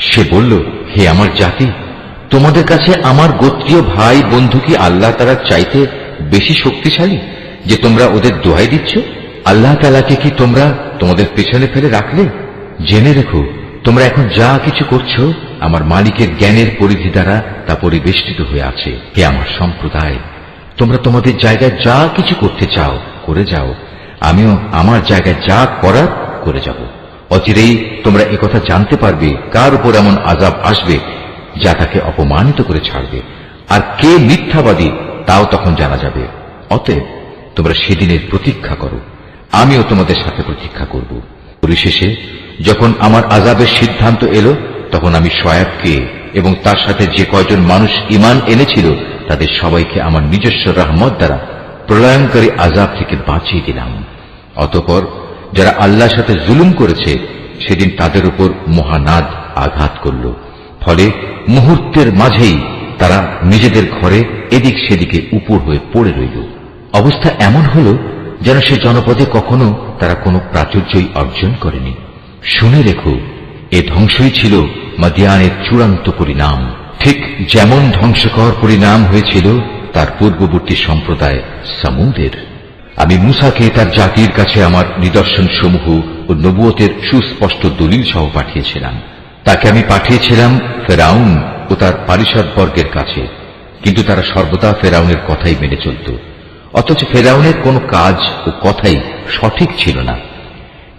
সে বলল, হে আমার জাতি, তোমাদের কাছে আমার গোত্রীয় ভাই বন্ধু কি আল্লাহ তাআলার চাইতে বেশি শক্তিশালী যে তোমরা ওদের দোহাই দিচ্ছ? আল্লাহ তাআলাকে কি তোমরা তোমাদের পেছনে ফেলে রাখলে? জেনে রেখো, তোমরা এখন যা কিছু করছো আমার মালিকের জ্ঞানের পরিধি দ্বারা তা পরিবেষ্টিত হয়ে আছে। হে আমার সম্প্রদায়, তোমরা তোমাদের জায়গায় যা কিছু করতে চাও করে যাও, আমিও আমার জায়গায় যা করার করে যাব। অচিরেই তোমরা একথা জানতে পারবে কার উপর এমন আযাব আসবে যা তাকে অপমানিত করে ছাড়বে, আর কে মিথ্যাবাদী তাও তখন জানা যাবে। অতএব তোমরা সেদিনের প্রতীক্ষা করো, আমিও তোমাদের সাথে প্রতীক্ষা করব। পরিশেষে যখন আমার আযাবের সিদ্ধান্ত এলো, তখন আমি শোয়েবকে এবং তার সাথে যে কয়জন মানুষ ঈমান এনেছিল তাদের সবাইকে আমার নিজস্ব রহমত দ্বারা প্রলয়ঙ্কারী আযাব থেকে বাঁচিয়ে দিলাম। অতঃপর যারা আল্লাহর সাথে জুলুম করেছে সেদিন তাদের উপর মহানাদ আঘাত করল, ফলে মুহূর্তের মাঝেই তারা নিজেদের ঘরে এদিক সেদিকে উপর হয়ে পড়ে রইল। অবস্থা এমন হল যেন সে জনপদে কখনো তারা কোনো প্রাচুর্যই অর্জন করেনি। শুনে রেখো, এ ধ্বংসই ছিল মাদিয়ানের চূড়ান্ত পরিণাম, ঠিক যেমন ধ্বংসকর পরিণাম হয়েছিল তার পূর্ববর্তী সম্প্রদায় সামুদের। আমি মূসাকে তার জাতির কাছে আমার নিদর্শন সমূহ ও নবুয়তের সুস্পষ্ট দলিল সহ পাঠিয়েছিলাম। তাকে আমি পাঠিয়েছিলাম ফেরাউন ও তার পারিষদবর্গের কাছে, কিন্তু তারা সর্বদা ফেরাউনের কথাই মেনে চলত। অথচ ফেরাউনের কোনো কাজ ও কথাই সঠিক ছিল না।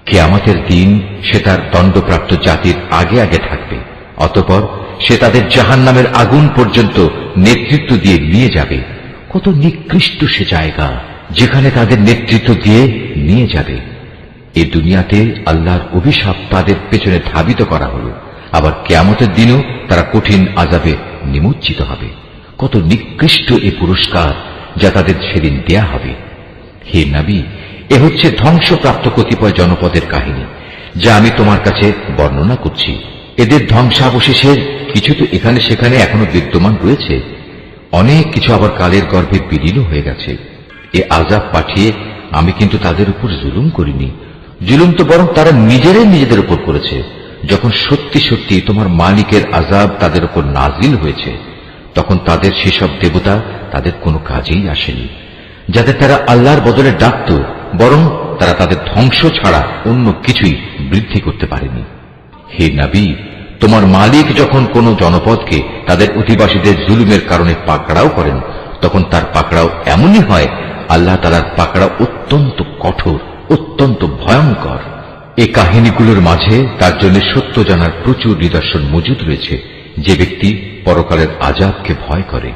কিয়ামতের দিন সে তার দণ্ডপ্রাপ্ত জাতির আগে আগে থাকবে, অতঃপর সে তাদের জাহান্নামের আগুন পর্যন্ত নেতৃত্ব দিয়ে নিয়ে যাবে। কত নিকৃষ্ট সে জায়গা যেখানে তাদের নেতৃত্ব দিয়ে নিয়ে যাবে। এ দুনিয়াতে আল্লাহর অভিশাপ তাদের পেছনে ধাবিত করা হল, আবার কিয়ামতের দিনও তারা কঠিন আযাবে নিমজ্জিত হবে। কত নিকৃষ্ট এ পুরস্কার যা তাদের সেদিন দেয়া হবে। হে নবী, এ হচ্ছে ধ্বংসপ্রাপ্ত কতিপয় জনপদের কাহিনী যা আমি তোমার কাছে বর্ণনা করছি। এদের ধ্বংসাবশেষের কিছু তো এখানে সেখানে এখনো বিদ্যমান রয়েছে, অনেক কিছু আবার কালের গর্ভে বিলীন হয়ে গেছে। এ আযাব পাঠিয়ে আমি কিন্তু তাদের উপর জুলুম করিনি, জুলুম তো বরং তারা নিজেরাই নিজেদের উপর করেছে। যখন সত্যি সত্যি তোমার মালিকের আযাব তাদের উপর নাজিল হয়েছে, তখন তাদের সেসব দেবতা তাদের কোনো কাজেই আসেনি যাদের তারা আল্লাহর বদলে ডাকত, বরং তারা তাদের ধ্বংস ছাড়া অন্য কিছুই বৃদ্ধি করতে পারেনি। হে নবী, তোমার মালিক যখন কোনো জনপদকে তাদের অধিবাসীদের জুলুমের কারণে পাকড়াও করেন, তখন তার পাকড়াও এমনই হয়, আল্লাহ তাআলার পাকড়াও অত্যন্ত কঠোর, অত্যন্ত ভয়ঙ্কর। এই কাহিনীগুলোর মাঝে তার জন্য সত্য জানার প্রচুর নিদর্শন মজুদ রয়েছে। যে ব্যক্তি পরকালের আযাবকে ভয় করে,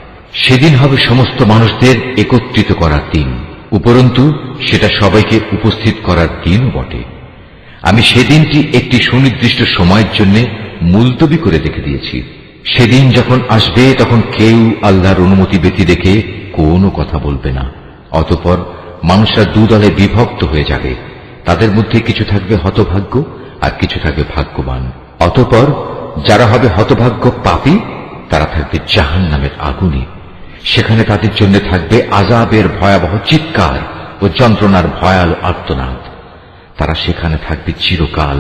সেদিন হবে সমস্ত মানুষদের একত্রিত করার দিন, উপরন্তু সেটা সবাইকে উপস্থিত করার দিনও বটে। আমি সেদিনটি একটি সুনির্দিষ্ট সময়ের জন্য মুলতবি করে রেখে দিয়েছি। সেদিন যখন আসবে তখন কেউ আল্লাহর অনুমতি ব্যতী রেখে কোনো কথা বলবে না। অতঃপর মানুষরা দুদলে বিভক্ত হয়ে যাবে, তাদের মধ্যে কিছু থাকবে হতভাগ্য আর কিছু থাকবে ভাগ্যবান। অতঃপর যারা হবে হতভাগ্য পাপী, তারা থাকবে জাহান্নামের আগুনে। সেখানে তাদের জন্য থাকবে আযাবের ভয়াবহ চিৎকার ও যন্ত্রণার ভয়াল আর্তনাদ। তারা সেখানে থাকবে চিরকাল,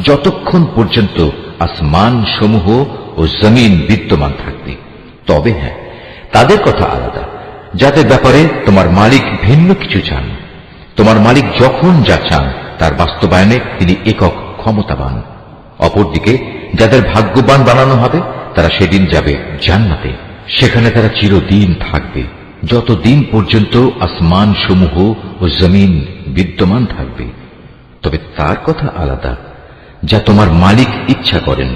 যতক্ষণ পর্যন্ত আসমান সমূহ ও জমিন বিদ্যমান থাকবে। তবে হ্যাঁ, তাদের কথা আলাদা, যাদের ব্যাপারে তোমার মালিক ভিন্ন কিছু চান। তোমার মালিক যখন যা চান তার বাস্তবায়নে তিনি একক ক্ষমতাবান। অপরদিকে যাদের ভাগ্যবান বানানো হবে তারা সেদিন যাবে জান্নাতে, সেখানে তারা চিরদিন থাকবে, যতদিন পর্যন্ত আসমান সমূহ ও জমিন বিদ্যমান থাকবে। তবে তার কথা আলাদা, যা তোমার মালিক ইচ্ছা করেন।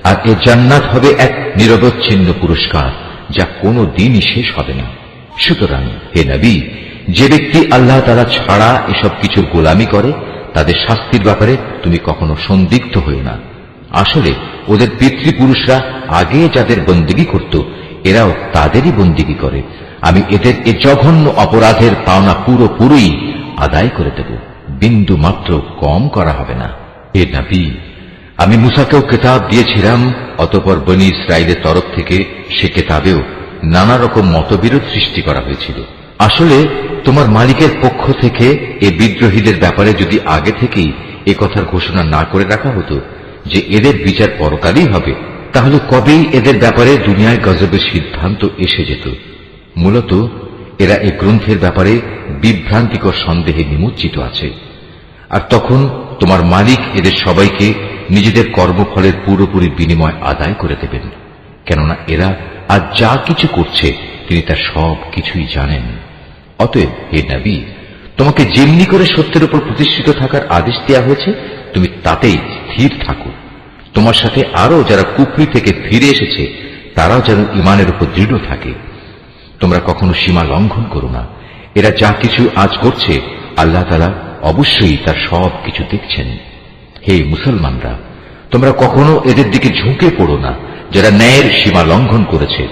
আর এ জান্নাত হবে এক নিরবচ্ছিন্ন পুরস্কার, যা কোনো দিনই শেষ হবে না। সুতরাং হে নবী, যে ব্যক্তি আল্লাহ তাআলা ছাড়া এসব কিছুর গোলামি করে তাদের শাস্তির ব্যাপারে তুমি কখনো সন্দিগ্ধ হয়ে না। আসলে ওদের পিতৃপুরুষরা আগে যাদের বন্দেগী করত এরাও তাদেরই বন্দেগী করে। আমি এদের এ জঘন্য অপরাধের পাওনা পুরোপুরি আদায় করে দেব, বিন্দু মাত্র কম করা হবে না। হে নবী, আমি মুসাকেও কিতাব দিয়েছিলাম, অতঃপর বনী ইসরাইলের তরফ থেকে সে কিতাবেও নানা রকম মতবিরোধ সৃষ্টি করা হয়েছিল। আসলে তোমার মালিকের পক্ষ থেকে এ বিদ্রোহীদের ব্যাপারে যদি আগে থেকেই এ কথার ঘোষণা না করে রাখা হতো যে এদের বিচার পরকালই হবে, তাহলে কবেই এদের ব্যাপারে দুনিয়ায় গজবের সিদ্ধান্ত এসে যেত। মূলত এরা এই গ্রন্থের ব্যাপারে বিভ্রান্তিকর সন্দেহে নিমজ্জিত আছে। আর তখন তোমার মালিক এদের সবাইকে নিজেদের কর্মফলের পুরোপুরি বিনিময় আদায় করে দেবেন, কেননা এরা আজ যা কিছু করছে তিনি তার সব কিছুই জানেন। অতএব হে নবী, তোমাকে যেমনি করে সত্যের উপর প্রতিষ্ঠিত থাকার আদেশ দেওয়া হয়েছে তুমি তাতেই স্থির থাকো। তোমার সাথে আরো যারা কুফরি থেকে ফিরে এসেছে তারাও যেন ইমানের উপর দৃঢ় থাকে। তোমরা কখনো সীমা লঙ্ঘন করো না। এরা যা কিছু আজ করছে আল্লাহ তাআলা অবশ্যই তার সব কিছু দেখছেন। হে মুসলমানরা, তোমরা কখনো এদের দিকে ঝুঁকে পড়ো না যারা ন্যায়ের সীমা লঙ্ঘন করেছে।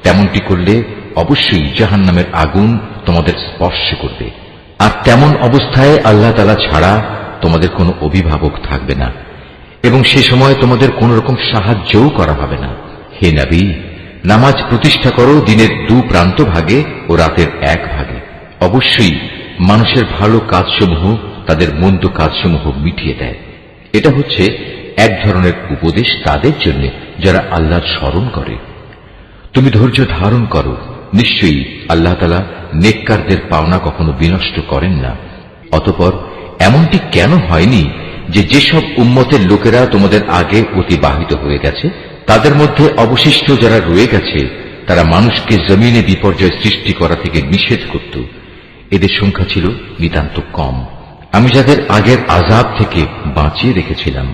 তেমনটি করলে অবশ্যই জাহান্নামের আগুন তোমাদের স্পর্শ করবে। আর তেমন অবস্থায় আল্লাহ তাআলা ছাড়া তোমাদের কোনো অভিভাবক থাকবে না এবং সে সময় তোমাদের কোন রকম সাহায্যও করা হবে না। হে নবী, নামাজ প্রতিষ্ঠা করো দিনের 2 প্রান্ত ভাগে ও রাতের 1 ভাগে। অবশ্যই মানুষের ভালো কাজসমূহ তাদের মন্দ কাজসমূহ মিটিয়ে দেয়। এটা হচ্ছে এক ধরনের উপদেশ তাদের জন্য যারা আল্লাহর স্মরণ করে। তুমি ধৈর্য ধারণ করো, নিশ্চয়ই আল্লাহ তাআলা নেককারদের পাওনা কখনো বিনষ্ট করেন না। অতঃপর এমনটি কেন হয়নি যে যেসব উম্মতের লোকেরা তোমাদের আগে অতিবাহিত হয়ে গেছে তাদের মধ্যে অবশিষ্ট যারা রয়ে গেছে তারা মানুষকে জমিনে বিপর্যয় সৃষ্টি করা থেকে নিষেধ করত। এদের সংখ্যা ছিল নিতান্ত কম। আমি যাদের আগের আযাব থেকে বাঁচিয়ে রেখেছিলাম।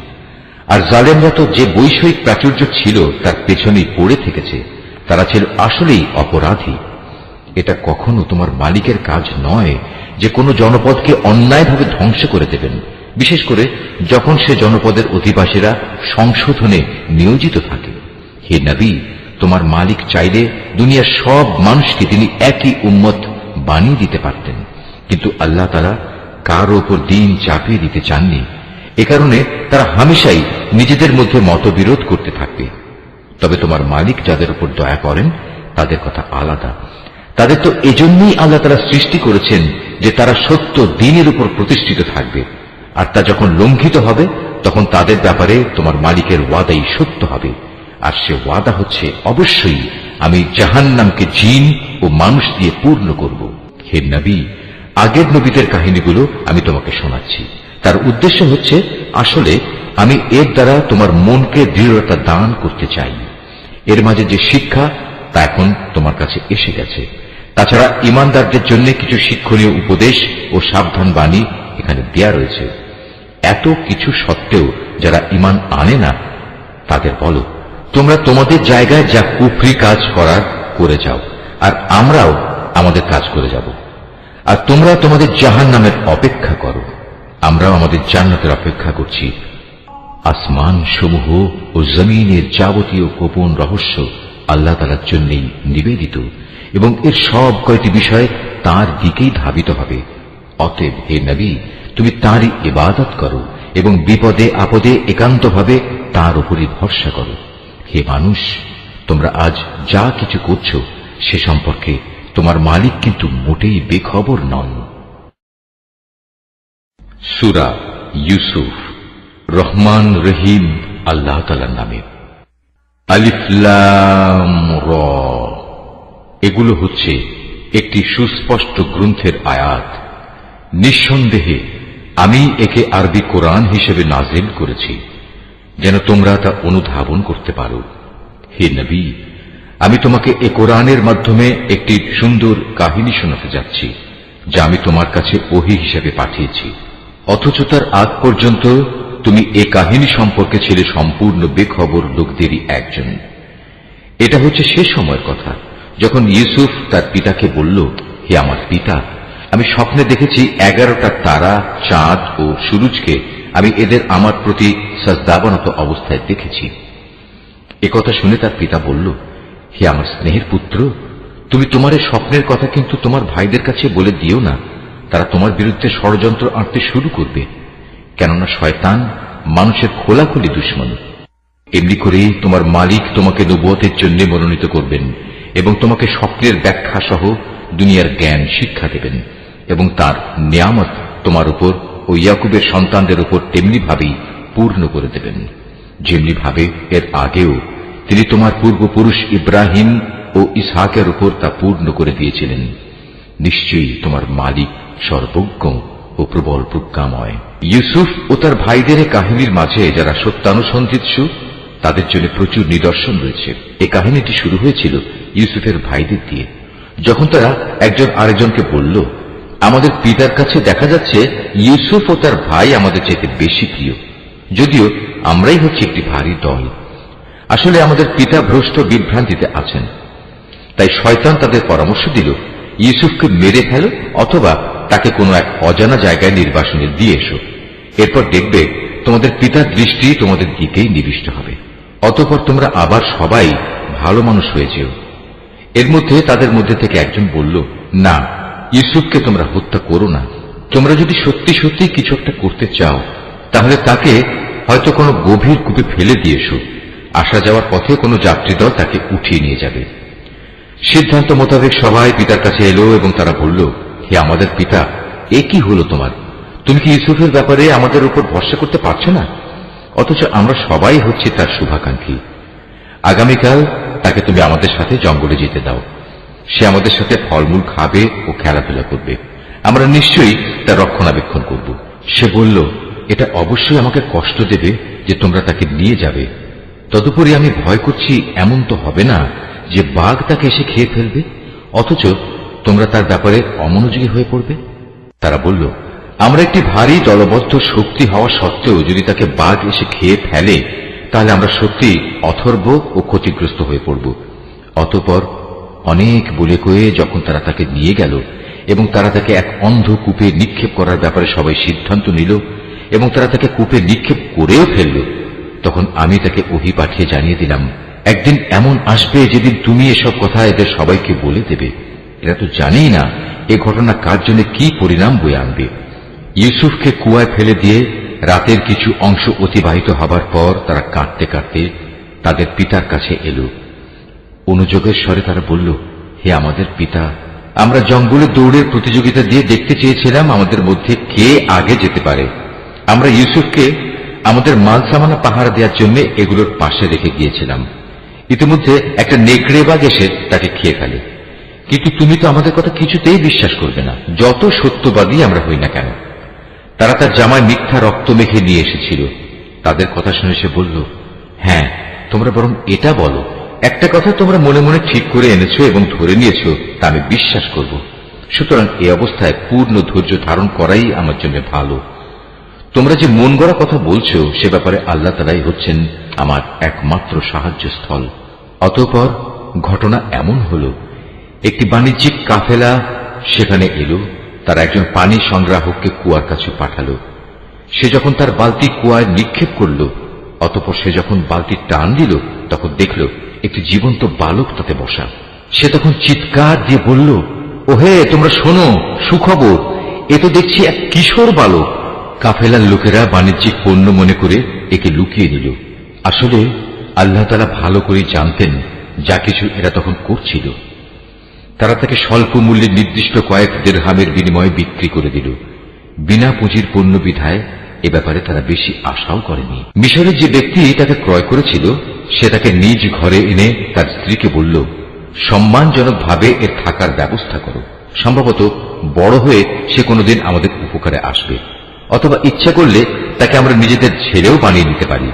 আর জালেমরা তো যে বৈষয়িক প্রাচুর্য ছিল তার পেছনেই পড়ে থেকেছে, তারা ছিল আসলেই অপরাধী। এটা কখনো তোমার মালিকের কাজ নয় যে কোনো জনপদকে অন্যায়ভাবে ধ্বংস করে দেবেন, বিশেষ করে যখন সে জনপদের অধিবাসীরা সংশোধনে নিয়োজিত থাকে। হে নবী, তোমার মালিক চাইলে দুনিয়ার সব মানুষকে তিনি একই উম্মত বানিয়ে দিতে পারতেন, কিন্তু আল্লাহ তাআলা কারো উপর দিন চাপিয়ে দিতে চাননি। এ কারণে তারা হামেশাই নিজেদের মধ্যে মতবিরোধ করতে থাকবে। তবে তোমার মালিক যাদের উপর দয়া করেন তাদের কথা আলাদা। তাদের তো এজন্যই আল্লাহ তাআলা সৃষ্টি করেছেন যে তারা সত্য দ্বীনের উপর প্রতিষ্ঠিত থাকবে। আর তা যখন লঙ্ঘিত হবে তখন তাদের ব্যাপারে তোমার মালিকের ওয়াদাই সত্য হবে। আর সে ওয়াদা হচ্ছে অবশ্যই আমি জাহান্নামকে জিন ও মানুষ দিয়ে পূর্ণ করব। হে নবী, আগের নবীদের কাহিনীগুলো আমি তোমাকে শোনাচ্ছি। তার উদ্দেশ্য হচ্ছে আসলে আমি এর দ্বারা তোমার মনকে দৃঢ়তা দান করতে চাই। এর মাঝে যে শিক্ষা তা এখন তোমার কাছে এসে গেছে। তাছাড়া ঈমানদারদের জন্য কিছু শিক্ষণীয় উপদেশ ও সাবধান বাণী এখানে দেয়া রয়েছে। এত কিছু সত্ত্বেও যারা ঈমান আনে না তাদের বলো, তোমরা তোমাদের জায়গায় যা কুফরি কাজ করার করে যাও, আর আমরাও আমাদের কাজ করে যাব। আর তোমরা তোমাদের জাহান্নামের অপেক্ষা করো, আমরাও আমাদের জান্নাতের অপেক্ষা করছি। আসমান সমূহ ও জমিনের যাবতীয় গোপন রহস্য আল্লাহ তাআলার জন্যই নিবেদিত এবং এর সব কয়টি বিষয় তাঁর দিকেই ধাবিত হবে। অতএব হে নবী, তুমি তাঁরই ইবাদত করো এবং বিপদে আপদে একান্তভাবে তাঁর উপরই ভরসা করো। হে মানুষ, তোমরা আজ যা কিছু করছো সে সম্পর্কে তোমার মালিক কিন্তু মোটেই বেখবর নন। সূরা ইউসুফ। রহমান রহিম আল্লাহ তাআলার নামে। আলিফ লাম র। এগুলো হচ্ছে একটি সুস্পষ্ট গ্রন্থের আয়াত। নিঃসন্দেহে আমি একে আরবি কোরআন হিসেবে নাজিল করেছি যেন তোমরা তা অনুধাবন করতে পারো। হে নবী, আমি তোমাকে এ কোরআনের মাধ্যমে একটি সুন্দর কাহিনী শোনাতে যাচ্ছি যা আমি তোমার কাছে ওহী হিসেবে পাঠিয়েছি, অথচ তার আগ পর্যন্ত তুমি এ কাহিনী সম্পর্কে ছিলে সম্পূর্ণ বেখবর লোকদেরই একজন। এটা হচ্ছে সে সময়ের কথা যখন ইউসুফ তার পিতাকে বলল, হে আমার পিতা, আমি স্বপ্নে দেখেছি 11টা তারা, চাঁদ ও সূরজকে আমি এদের আমার প্রতি সাজদাবনত অবস্থায় দেখেছি। একথা শুনে তার পিতা বলল, হে আমার স্নেহের পুত্র, তুমি তোমার এই স্বপ্নের কথা কিন্তু তোমার ভাইদের কাছে বলে দিও না, তারা তোমার বিরুদ্ধে ষড়যন্ত্র আঁটতে শুরু করবে, কেননা শয়তান মানুষের খোলাখুলি দুশমন। এমনি করেই তোমার মালিক তোমাকে নবুয়তের জন্য মনোনীত করবেন এবং তোমাকে স্বপ্নের ব্যাখ্যা সহ দুনিয়ার জ্ঞান শিক্ষা দেবেন এবং তার নিয়ামত তোমার উপর ও ইয়াকুবের সন্তানদের উপর তেমনি ভাবেই পূর্ণ করে দেবেন যেমনি ভাবে এর আগেও তিনি তোমার পূর্বপুরুষ ইব্রাহিম ও ইসহাকের উপর তা পূর্ণ করে দিয়েছিলেন। নিশ্চয়ই তোমার মালিক সর্বজ্ঞ ও প্রবল প্রজ্ঞাময়। ইউসুফ ও তার ভাইদের কাহিনীর মাঝে যারা সত্যানুসন্ধিৎসু তাদের জন্য প্রচুর নিদর্শন রয়েছে। এই কাহিনীটি শুরু হয়েছিল ইউসুফের ভাইদের দিয়ে, যখন তারা একজন আরেকজনকে বলল, আমাদের পিতার কাছে দেখা যাচ্ছে ইউসুফ ও তার ভাই আমাদের চাইতে বেশি প্রিয়, যদিও আমরাই হচ্ছে একটি ভারী দল। আসলে আমাদের পিতা ভ্রষ্ট বিভ্রান্তিতে আছেন। তাই শয়তান তাদের পরামর্শ দিল, ইউসুফকে মেরে ফেলো অথবা তাকে কোনো এক অজানা জায়গায় নির্বাসনে দিয়ে এসো, এরপর দেখবে তোমাদের পিতার দৃষ্টি তোমাদের দিকেই নিবিষ্ট হবে, অতঃপর তোমরা আবার সবাই ভালো মানুষ হয়ে যেও। এর মধ্যে তাদের মধ্যে থেকে একজন বলল, না, ইউসুফকে তোমরা হত্যা করো না। তোমরা যদি সত্যি সত্যি কিছু একটা করতে চাও তাহলে তাকে হয়তো কোনো গভীর কূপে ফেলে দিয়েছো, আসা যাওয়ার পথে কোনো যাত্রীদল তাকে উঠিয়ে নিয়ে যাবে। সিদ্ধান্ত মোতাবেক সবাই পিতার কাছে এলো এবং তারা বলল, হে আমাদের পিতা, এ কি হলো তোমার? তুমি কি ইউসুফের ব্যাপারে আমাদের উপর ভরসা করতে পারছো না? অথচ আমরা সবাই হচ্ছে তার শুভাকাঙ্ক্ষী। আগামীকাল তাকে তুমি আমাদের সাথে জঙ্গলে যেতে দাও, সে আমাদের সাথে ফলমূল খাবে ও খেলাধুলা করবে, আমরা নিশ্চয়ই তার রক্ষণাবেক্ষণ করব। সে বলল, এটা অবশ্যই আমাকে কষ্ট দেবে যে তোমরা তাকে নিয়ে যাবে, তদুপরি আমি ভয় করছি এমন তো হবে না যে বাঘ তাকে এসে খেয়ে ফেলবে, অথচ তোমরা তার ব্যাপারে অমনোযোগী হয়ে পড়বে। তারা বলল, আমরা একটি ভারী দলবদ্ধ শক্তি হওয়া সত্ত্বেও যদি তাকে বাঘ এসে খেয়ে ফেলে তাহলে আমরা সত্যি অথর্ব ও ক্ষতিগ্রস্ত হয়ে পড়ব। অতঃপর অনেক বলে কয়ে যখন তারা তাকে নিয়ে গেল এবং তারা তাকে এক অন্ধ কূপে নিক্ষেপ করার ব্যাপারে সবাই সিদ্ধান্ত নিল এবং তারা তাকে কূপে নিক্ষেপ করেও ফেলল, তখন আমি তাকে ওহী পাঠিয়ে জানিয়ে দিলাম, একদিন এমন আসবে যেদিন তুমি এসব কথা এদের সবাইকে বলে দেবে। এরা তো জানেই না এ ঘটনা কার জন্য কি পরিণাম বয়ে আনবে। ইউসুফকে কুয়ায় ফেলে দিয়ে রাতের কিছু অংশ অতিবাহিত হবার পর তারা কাঁদতে কাঁদতে তাদের পিতার কাছে এলো। অনুযোগের স্বরে তারা বলল, হে আমাদের পিতা, আমরা জঙ্গলে দৌড়ের প্রতিযোগিতা দিয়ে দেখতে চেয়েছিলাম আমাদের মধ্যে কে আগে যেতে পারে। আমরা ইউসুফকে আমাদের মাল সামানা পাহারা দেওয়ার জন্য এগুলোর পাশে রেখে গিয়েছিলাম। ইতিমধ্যে একটা নেকড়ে বাঘ এসে তাকে খেয়ে ফেলে, কিন্তু তুমি তো আমাদের কথা কিছুতেই বিশ্বাস করবে না, যত সত্যবাদী আমরা হই না কেন। তারা তার জামায় মিথ্যা রক্ত মেখে নিয়ে এসেছিল। তাদের কথা শুনে সে বলল, হ্যাঁ, তোমরা বরং এটা বলো, একটা কথা তোমরা মনে মনে ঠিক করে এনেছো এবং ধরে নিয়েছো, তা আমি বিশ্বাস করব। সুতরাং এই অবস্থায় পূর্ণ ধৈর্য ধারণ করাই আমার জন্য ভালো। তোমরা যে মন গড়া কথা বলছো সে ব্যাপারে আল্লাহ তাআলাই হচ্ছেন আমার একমাত্র সাহায্যস্থল। অতঃপর ঘটনা এমন হল, একটি বাণিজ্যিক কাফেলা সেখানে এলো। তারা একজন পানি সংগ্রাহককে কুয়ার কাছে পাঠালো। সে যখন তার বালতি কুয়ায় নিক্ষেপ করল, অতঃপর সে যখন বালতি টান দিল তখন দেখল একটি জীবন্ত বালক তাতে বসা। সে তখন চিৎকার দিয়ে বলল, ওহে, তোমরা শোনো, সুখবর, এ তো দেখছি এক কিশোর বালক। কাফেলার লোকেরা বাণিজ্যিক পণ্য মনে করে একে লুকিয়ে নিল। আসলে আল্লাহ তাআলা ভালো করে জানতেন যা কিছু এরা তখন করছিল। তারা তাকে স্বল্প মূল্যে নির্দিষ্ট কয়েক দিরহামের বিনিময়ে বিক্রি করে দিল। বিনা পুঁজির পণ্য বিধায় এ ব্যাপারে তারা বেশি আশাও করেনি। মিশরের যে ব্যক্তি তাকে ক্রয় করেছিল সে তাকে নিজ ঘরে এনে তার স্ত্রীকে বলল, সম্মানজনকভাবে এর থাকার ব্যবস্থা করো। সম্ভবত বড় হয়ে সে কোনোদিন আমাদের উপকারে আসবে, অথবা ইচ্ছা করলে তাকে আমরা নিজেদের ছেলেও বানিয়ে নিতে পারি।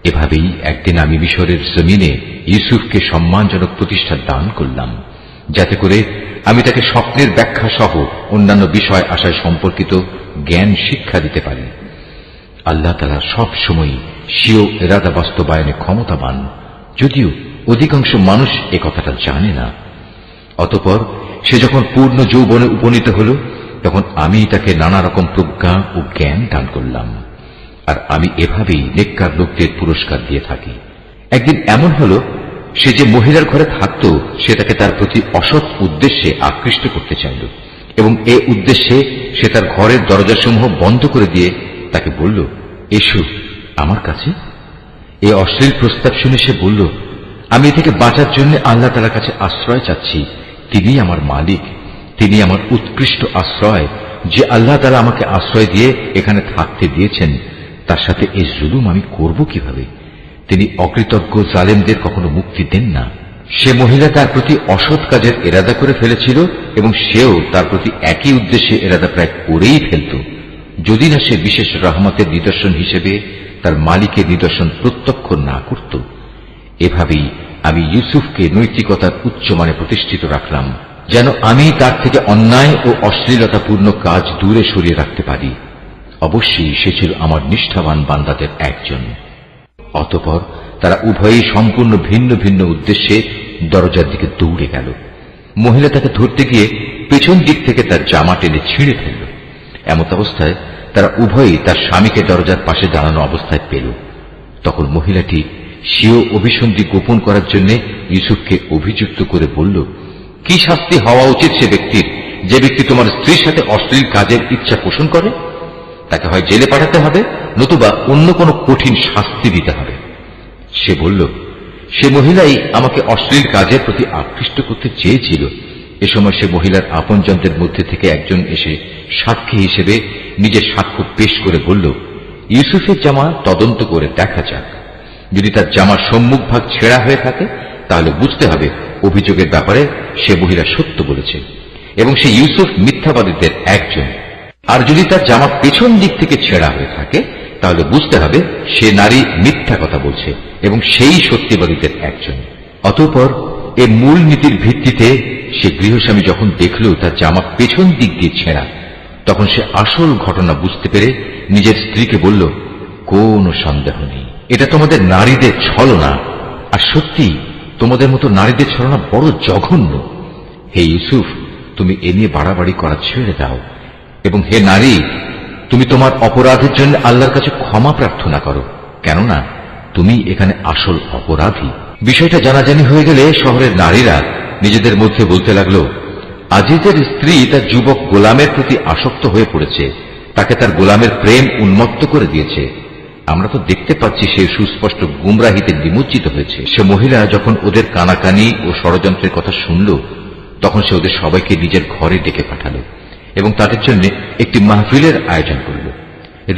এভাবেই একদিন আমি মিশরের জমিনে ইউসুফকে সম্মানজনক প্রতিষ্ঠা দান করলাম, যাতে করে আমি তাকে স্বপ্নের ব্যাখ্যা সহ অন্যান্য বিষয় আশয় সম্পর্কিত জ্ঞান শিক্ষা দিতে পারি। আল্লাহ তাআলা সব সময় স্বীয় ইরাদা বাস্তবায়নে ক্ষমতাবান, যদিও অধিকাংশ মানুষ এ কথাটা জানে না। অতঃপর সে যখন পূর্ণ যৌবনে উপনীত হল, তখন আমি তাকে নানা রকম প্রজ্ঞা ও জ্ঞান দান করলাম, আর আমি এভাবেই নেককার লোকদের পুরস্কার দিয়ে থাকি। একদিন এমন হল, সে যে মহিলার ঘরে থাকত সে তাকে তার প্রতি অসৎ উদ্দেশ্যে আকৃষ্ট করতে চাইল, এবং এ উদ্দেশ্যে সে তার ঘরের দরজাসমূহ বন্ধ করে দিয়ে তাকে বলল, এসো আমার কাছে। এই অশ্লীল প্রস্তাব শুনে সে বলল, আমি এ থেকে বাঁচার জন্য আল্লাহ তাআলার কাছে আশ্রয় চাচ্ছি। তিনি আমার মালিক, তিনি আমার উৎকৃষ্ট আশ্রয়। যে আল্লাহ তাআলা আমাকে আশ্রয় দিয়ে এখানে থাকতে দিয়েছেন, তার সাথে এই জুলুম আমি করব কিভাবে? তিনি অকৃতজ্ঞ জালেমদের কখনো মুক্তি দেন না। সে মহিলা তার প্রতি অসৎ কাজের ইরাদা করে ফেলেছিল, এবং সেও তার প্রতি একই উদ্দেশ্যে ইরাদা প্রায় করেই ফেলত, যদি না সে বিশেষ রহমতের নিদর্শন হিসেবে তার মালিকের নিদর্শন প্রত্যক্ষ না করত। এভাবেই আমি ইউসুফকে নৈতিকতার উচ্চমানে প্রতিষ্ঠিত রাখলাম, যেন আমি তার থেকে অন্যায় ও অশ্লীলতাপূর্ণ কাজ দূরে সরিয়ে রাখতে পারি। অবশ্যই সে ছিল আমার নিষ্ঠাবান বান্দাদের একজন। অতঃপর তারা উভয়ই সম্পূর্ণ ভিন্ন ভিন্ন উদ্দেশ্যে দরজার দিকে দৌড়ে গেল। মহিলা তাকে ধরতে গিয়ে পেছন দিক থেকে তার জামা টেনে ছিঁড়ে ফেলল। এমত অবস্থায় তারা উভয়ই তার স্বামীকে দরজার পাশে দাঁড়ানো অবস্থায় পেল। তখন মহিলাটি স্বীয় অভিসন্ধি গোপন করার জন্য ইউসুফকে অভিযুক্ত করে বলল, কি শাস্তি হওয়া উচিত সে ব্যক্তির, যে ব্যক্তি তোমার স্ত্রীর সাথে অশ্লীল কাজের ইচ্ছা পোষণ করে? তাকে হয় জেলে পাঠাতে হবে, নতুবা অন্য কোনো কঠিন শাস্তি দিতে হবে। সে বলল, সে মহিলাই আমাকে অশ্লীল কাজের প্রতি আকৃষ্ট করতে চেয়েছিল। এ সময় সে মহিলার আপনজনদের মধ্যে থেকে একজন এসে সাক্ষী হিসেবে নিজের সাক্ষ্য পেশ করে বলল, ইউসুফের জামা তদন্ত করে দেখা যাক। যদি তার জামার সম্মুখ ভাগ ছেঁড়া হয়ে থাকে, তাহলে বুঝতে হবে অভিযোগের ব্যাপারে সে মহিলা সত্য বলেছে, এবং সে ইউসুফ মিথ্যাবাদীদের একজন। আর যদি তার জামা পেছন দিক থেকে ছেঁড়া হয়ে থাকে, তাহলে বুঝতে হবে সে নারী মিথ্যা কথা বলছে, এবং সেই সত্যিবাদীদের একজন। অতঃপর এ মূল নীতির ভিত্তিতে সে গৃহস্বামী যখন দেখল তার জামা পেছন দিক দিয়ে ছেঁড়া, তখন সে আসল ঘটনা বুঝতে পেরে নিজের স্ত্রীকে বলল, কোনো সন্দেহ নেই, এটা তোমাদের নারীদের ছলনা, আর সত্যি তোমাদের মতো নারীদের ছলনা বড় জঘন্য। হে ইউসুফ, তুমি এ নিয়ে বাড়াবাড়ি করা ছেড়ে দাও, এবং হে নারী, তুমি তোমার অপরাধের জন্য আল্লাহর কাছে ক্ষমা প্রার্থনা করো, কেননা তুমি এখানে আসল অপরাধী। বিষয়টা জানাজানি হয়ে গেলে শহরের নারীরা নিজেদের মধ্যে বলতে লাগলো, আজিজের স্ত্রী তার যুবক গোলামের প্রতি আসক্ত হয়ে পড়েছে, তাকে তার গোলামের প্রেম উন্মত্ত করে দিয়েছে। আমরা তো দেখতে পাচ্ছি সে সুস্পষ্ট গুমরাহিতে নিমজ্জিত হয়েছে। সে মহিলা যখন ওদের কানাকানি ও ষড়যন্ত্রের কথা শুনল, তখন সে ওদের সবাইকে নিজের ঘরে ডেকে পাঠালো এবং তাদের জন্য একটি মাহফিলের আয়োজন করল।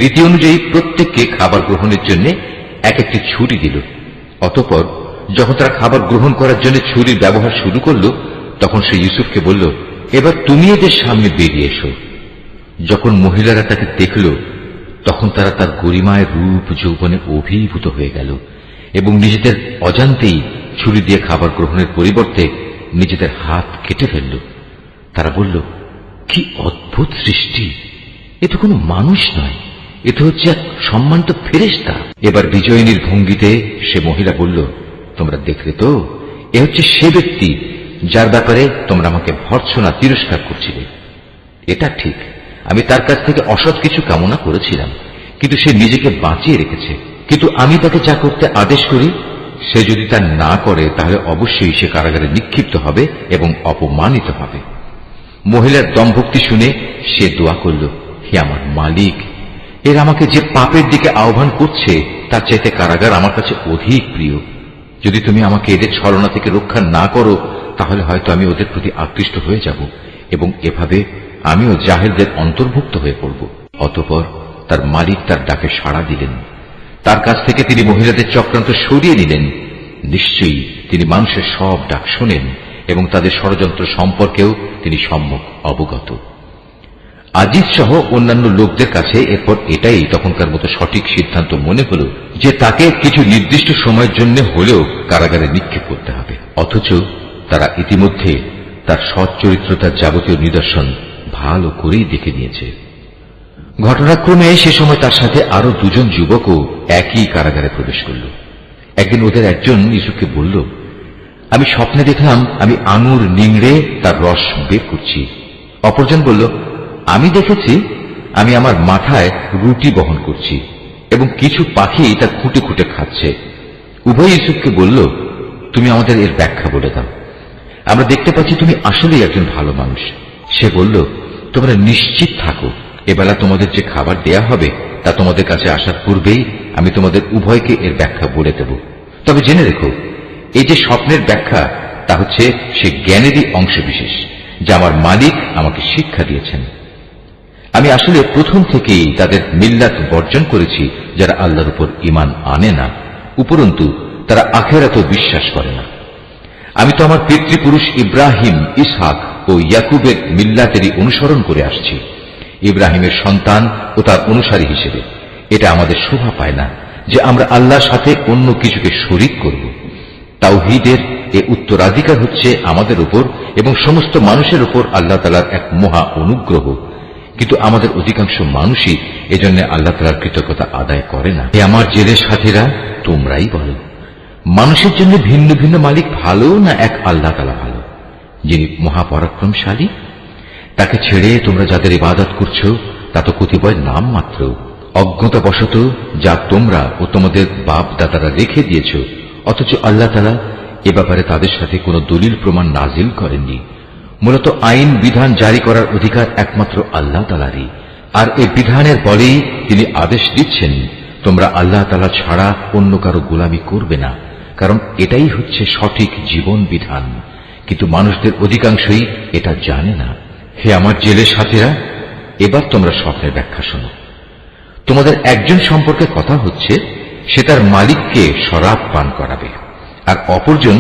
রীতি অনুযায়ী প্রত্যেককে খাবার গ্রহণের জন্য এক একটি ছুরি দিল। অতঃপর যখন তারা খাবার গ্রহণ করার জন্য ছুরির ব্যবহার শুরু করল, তখন সে ইউসুফকে বলল, এবার তুমি এদের সামনে বেরিয়ে এসো। যখন মহিলারা তাকে দেখল, তখন তারা তার গরিমায় রূপ যৌবনে অভিভূত হয়ে গেল এবং নিজেদের অজান্তেই ছুরি দিয়ে খাবার গ্রহণের পরিবর্তে নিজেদের হাত কেটে ফেলল। তারা বলল, কি অদ্ভুত সৃষ্টি, এ তো কোনো মানুষ নয়, এ তো হচ্ছে এক সম্মানিত ফেরেশতা। এবার বিজয়িনীর ভঙ্গিতে সে মহিলা বলল, তোমরা দেখলে তো, এ হচ্ছে সে ব্যক্তি যার ব্যাপারে তোমরা আমাকে ভর্ৎসনা তিরস্কার করছিলে। এটা ঠিক, আমি তার কাছ থেকে অসৎ কিছু কামনা করেছিলাম, কিন্তু সে নিজেকে বাঁচিয়ে রেখেছে। কিন্তু আমি তাকে যা করতে আদেশ করি, সে যদি তা না করে, তাহলে অবশ্যই সে কারাগারে নিক্ষিপ্ত হবে এবং অপমানিত হবে। মহিলার দম্ভক্তি শুনে সে দোয়া করল, হে আমার মালিক, এর আমাকে যে পাপের দিকে আহ্বান করছে তার চাইতে কারাগার আমার কাছে অধিক প্রিয়। যদি তুমি আমাকে এদের ছলনা থেকে রক্ষা না করো, তাহলে হয়তো আমি ওদের প্রতি আকৃষ্ট হয়ে যাব এবং এভাবে আমিও জাহেলদের অন্তর্ভুক্ত হয়ে পড়ব। অতঃপর তার মালিক তার ডাকে সাড়া দিলেন। তার কাছ থেকে তিনি মহিলাদের চক্রান্ত সরিয়ে নিলেন। নিশ্চয়ই তিনি মানুষের সব ডাক শোনেন এবং তাদের ষড়যন্ত্র সম্পর্কেও তিনি সম্যক অবগত। আজিজ সহ অন্যান্য লোকদের কাছে এরপর এটাই তখনকার মতো সঠিক সিদ্ধান্ত মনে হল যে তাকে কিছু নির্দিষ্ট সময়ের জন্য হলেও কারাগারে নিক্ষেপ করতে হবে। অথচ তারা ইতিমধ্যে তার সৎ চরিত্রতার যাবতীয় নিদর্শন ভালো করেই দেখে নিয়েছে। ঘটনাক্রমে সে সময় তার সাথে আরো দুজন যুবকও একই কারাগারে প্রবেশ করল। একদিন ওদের একজন ইউসুফকে বলল, আমি স্বপ্নে দেখলাম আমি আঙুর নিংড়ে তার রস বের করছি। অপরজন বলল, আমি দেখেছি আমি আমার মাথায় রুটি বহন করছি এবং কিছু পাখি তা খুঁটে খুঁটে খাচ্ছে। উভয় ইউসুফকে বলল, তুমি আমাদের এর ব্যাখ্যা বলে দাও, আমরা দেখতে পাচ্ছি তুমি আসলেই একজন ভালো মানুষ। সে বলল, তোমরা নিশ্চিত থাকো, এবেলা তোমাদের যে খাবার দেয়া হবে তা তোমাদের কাছে আসার পূর্বেই আমি তোমাদের উভয়কে এর ব্যাখ্যা বলে দেব। তবে জেনে রেখো, এই যে স্বপ্নের ব্যাখ্যা তা হচ্ছে সে জ্ঞানেরই অংশবিশেষ যা আমার মালিক আমাকে শিক্ষা দিয়েছেন। আমি আসলে প্রথম থেকেই তাদের মিল্লাত বর্জন করেছি যারা আল্লাহর উপর ঈমান আনে না, উপরন্তু তারা আখিরাতেও বিশ্বাস করে না। আমি তো আমার পিতৃপুরুষ ইব্রাহিম, ইসহাক ও ইয়াকুবের মিল্লাতেরই অনুসরণ করে আসছি। ইব্রাহিমের সন্তান ও তার অনুসারী হিসেবে এটা আমাদের শোভা পায় না যে আমরা আল্লাহর সাথে অন্য কিছুকে শরীক করব। তাওহীদের এ উত্তরাধিকার হচ্ছে আমাদের উপর এবং সমস্ত মানুষের উপর আল্লাহ তাআলার এক মহা অনুগ্রহ, কিন্তু আমাদের অধিকাংশ মানুষই এজন্য আল্লাহ তাআলার কৃতজ্ঞতা আদায় করে না। আমার জেলের সাথীরা, তোমরাই বলো, মানুষের জন্য ভিন্ন ভিন্ন মালিক ভালো না এক আল্লাহ তাআলা ভালো, যিনি মহাপরাক্রমশালী? তাকে ছেড়ে তোমরা যাদের ইবাদত করছো তা তো কতিপয় নাম মাত্র, অজ্ঞতাবশত যা তোমরা ও তোমাদের বাপ দাদারা রেখে দিয়েছ, অথচ আল্লাহ তাআলা এ ব্যাপারে তাদের সাথে কোনো দলিল প্রমাণ নাজিল করেননি। মূলত আইন বিধান জারি করার অধিকার একমাত্র আল্লাহ তাআলারই, আর এ বিধানের বলেই তিনি আদেশ দিচ্ছেন তোমরা আল্লাহ তাআলা ছাড়া অন্য কারো গোলামি করবে না, কারণ এটাই হচ্ছে সঠিক জীবন বিধান। কিন্তু মানুষদের অধিকাংশই এটা জানে না। হে আমার জেলের সাথীরা, এবার তোমরা স্বপ্নের ব্যাখ্যা শোনো। তোমাদের একজন সম্পর্কে কথা হচ্ছে সে তার মালিককে শরাব পান করাবে, আর অপরজন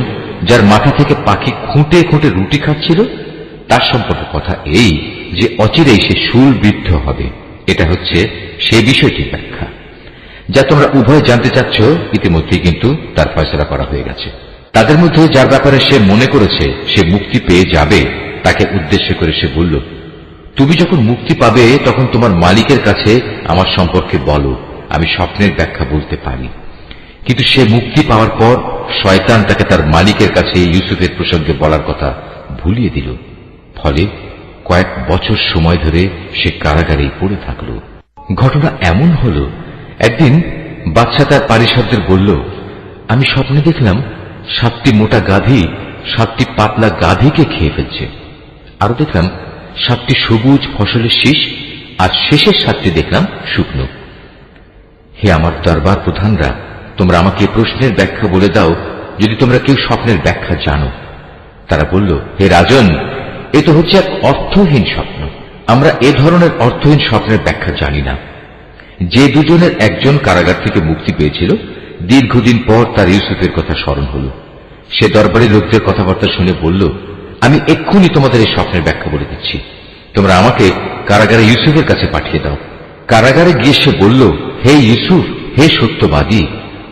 যার মাথা থেকে পাখি খুঁটে খুঁটে রুটি খাচ্ছিল তার সম্পর্কে কথা এই যে অচিরেই সে শূলবিদ্ধ হবে। এটা হচ্ছে সেই বিষয়টির ব্যাখ্যা যা তোমরা উভয় জানতে চাচ্ছ। ইতিমধ্যেই কিন্তু তার ফয়সালা করা হয়ে গেছে। তাদের মধ্যে যার ব্যাপারে সে মনে করেছে সে মুক্তি পেয়ে যাবে তাকে উদ্দেশ্য করে সে বলল, তুমি যখন মুক্তি পাবে তখন তোমার মালিকের কাছে আমার সম্পর্কে বলো, আমি স্বপ্নের ব্যাখ্যা বলতে পারি। কিন্তু সে মুক্তি পাওয়ার পর শয়তান তাকে তার মালিকের কাছে ইউসুফের প্রসঙ্গে বলার কথা ভুলিয়ে দিল। ফলে কয়েক বছর সময় ধরে সে কারাগারেই পড়ে থাকল। ঘটনা এমন হল, একদিন বাদশা তার পারিষদদের বলল, আমি স্বপ্নে দেখলাম 7টি মোটা গাধী 7টি পাতলা গাধীকে খেয়ে ফেলছে। আরো দেখলাম 7টি সবুজ ফসলের শীষ, আর শেষের 7টি দেখলাম শুকনো। হে আমার দরবার প্রধানরা, তোমরা আমাকে প্রশ্নের ব্যাখ্যা বলে দাও যদি তোমরা কেউ স্বপ্নের ব্যাখ্যা জানো। তারা বলল, হে রাজন, এ তো হচ্ছে এক অর্থহীন স্বপ্ন। আমরা এ ধরনের অর্থহীন স্বপ্নের ব্যাখ্যা জানি না। যে দুজনের একজন কারাগার থেকে মুক্তি পেয়েছিল, দীর্ঘদিন পর তার ইউসুফের কথা স্মরণ হল। সে দরবারি লোকদের কথাবার্তা শুনে বলল, আমি এক্ষুনি তোমাদের এই স্বপ্নের ব্যাখ্যা বলে দিচ্ছি, তোমরা আমাকে কারাগারে ইউসুফের কাছে পাঠিয়ে দাও। কারাগারে গিয়ে সে বলল, হে ইউসুফ, হে সত্যবাদী,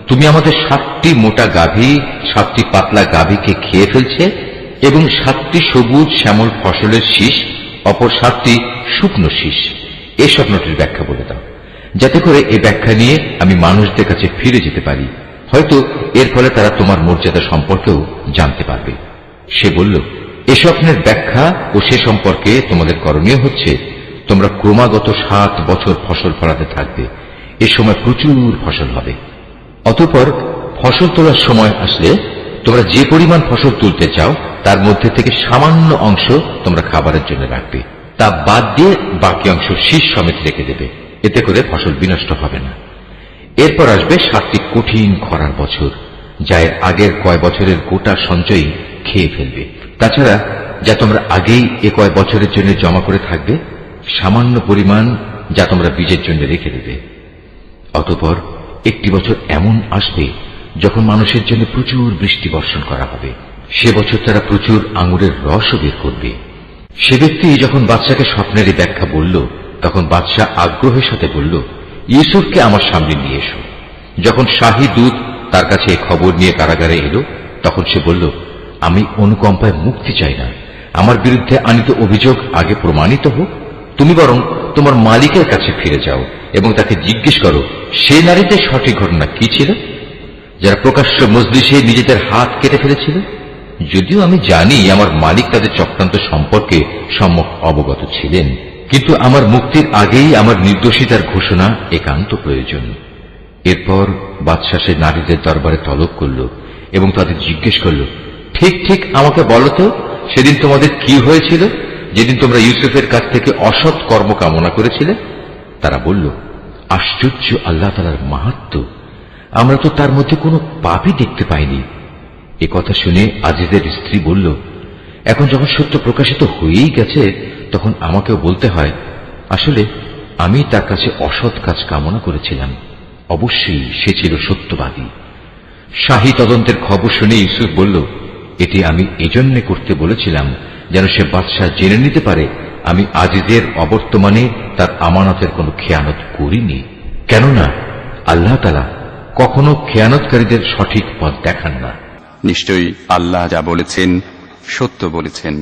তুমি আমাদের 7টি মোটা গাভী 7টি পাতলা গাভীকে খেয়ে ফেলছে এবং 7টি সবুজ শ্যামল ফসলের শীষ, অপর 7টি শুকনো শীষ। এই স্বপ্নটির ব্যাখ্যা বলে দাও, যাতে করে এই ব্যাখ্যা নিয়ে আমি মানুষদের কাছে ফিরে যেতে পারি। হয়তো এর ফলে তারা তোমার মর্যাদা সম্পর্কেও জানতে পারবে। সে বলল, এ স্বপ্নের ব্যাখ্যা ও সে সম্পর্কে তোমাদের করণীয় হচ্ছে, তোমরা ক্রমাগত 7 বছর ফসল ফলাতে থাকবে। এ সময় প্রচুর ফসল হবে। অতঃপর ফসল তোলার সময় আসলে তোমরা যে পরিমাণ ফসল তুলতে চাও তার মধ্যে থেকে সামান্য অংশ তোমরা খাবারের জন্য রাখবে, তা বাদ দিয়ে বাকি অংশ শীষ সমেত রেখে দেবে। এতে করে ফসল বিনষ্ট হবে না। এরপর আসবে 7টি কঠিন খরার বছর, যা এর আগের কয় বছরের গোটা সঞ্চয়ই খেয়ে ফেলবে। তাছাড়া যা তোমরা আগেই এ কয় বছরের জন্য জমা করে থাকবে, সামান্য পরিমাণ যা তোমরা বীজের জন্য রেখে দেবে। অতঃপর একটি বছর এমন আসবে যখন মানুষের জন্য প্রচুর বৃষ্টি বর্ষণ করা হবে, সে বছর তারা প্রচুর আঙুরের রসও বের করবে। সে ব্যক্তি যখন বাদশাকে স্বপ্নেরই ব্যাখ্যা বলল, তখন বাদশাহ আগ্রহের সাথে বলল, ইউসুফকে আমার সামনে নিয়ে এসো। যখন শাহী দূত তার কাছে এই খবর নিয়ে কারাগারে এলো, তখন সে বলল, আমি অনুকম্পায় মুক্তি চাই না। আমার বিরুদ্ধে আনিত অভিযোগ আগে প্রমাণিত হোক। তুমি বরং তোমার মালিকের কাছে ফিরে যাও এবং তাকে জিজ্ঞেস করো, সেই নারীদের সঠিক ঘটনা কি ছিল, যারা প্রকাশ্য মজলিসে নিজেদের হাত কেটে ফেলেছিল। যদিও আমি জানি আমার মালিক তাদের চক্রান্ত সম্পর্কে সম্যক অবগত ছিলেন, কিন্তু আমার মুক্তির আগেই আমার নির্দোষিতার ঘোষণা একান্ত প্রয়োজন। এরপর বাদশাহ সে নারীদের দরবারে তলব করল এবং তাদের জিজ্ঞেস করল, ঠিক ঠিক আমাকে বলো তো, সেদিন তোমাদের কি হয়েছিল, যেদিন তোমরা ইউসুফের কাছ থেকে অসৎ কর্ম কামনা করেছিলে? তারা বলল, আশ্চর্য আল্লাহ তাআলার মাহাত্ম্য, আমরা তো তার মধ্যে কোনো পাপই দেখতে পাইনি। এ কথা শুনে আজিজের স্ত্রী বলল, এখন যখন সত্য প্রকাশিত হয়েই গেছে, তখন আমাকেও বলতে হয়, আসলে আমি তার কাছে অসৎ কাজ কামনা করেছিলাম। অবশ্যই সে ছিল সত্যবাদী। শাহী তদন্তের খবর শুনে ইউসুফ বলল, এটি আমি এজন্য করতে বলেছিলাম যেন সে বাদশাহ জেনে নিতে পারে আমি আজিজের অবর্তমানে তার আমানতের কোনো খেয়ানত করিনি। কেননা আল্লাহ তাআলা কখনো খেয়ানতকারীদের সঠিক পথ দেখান না। নিশ্চয়ই আল্লাহ যা বলেছেন সত্য বলেছেন।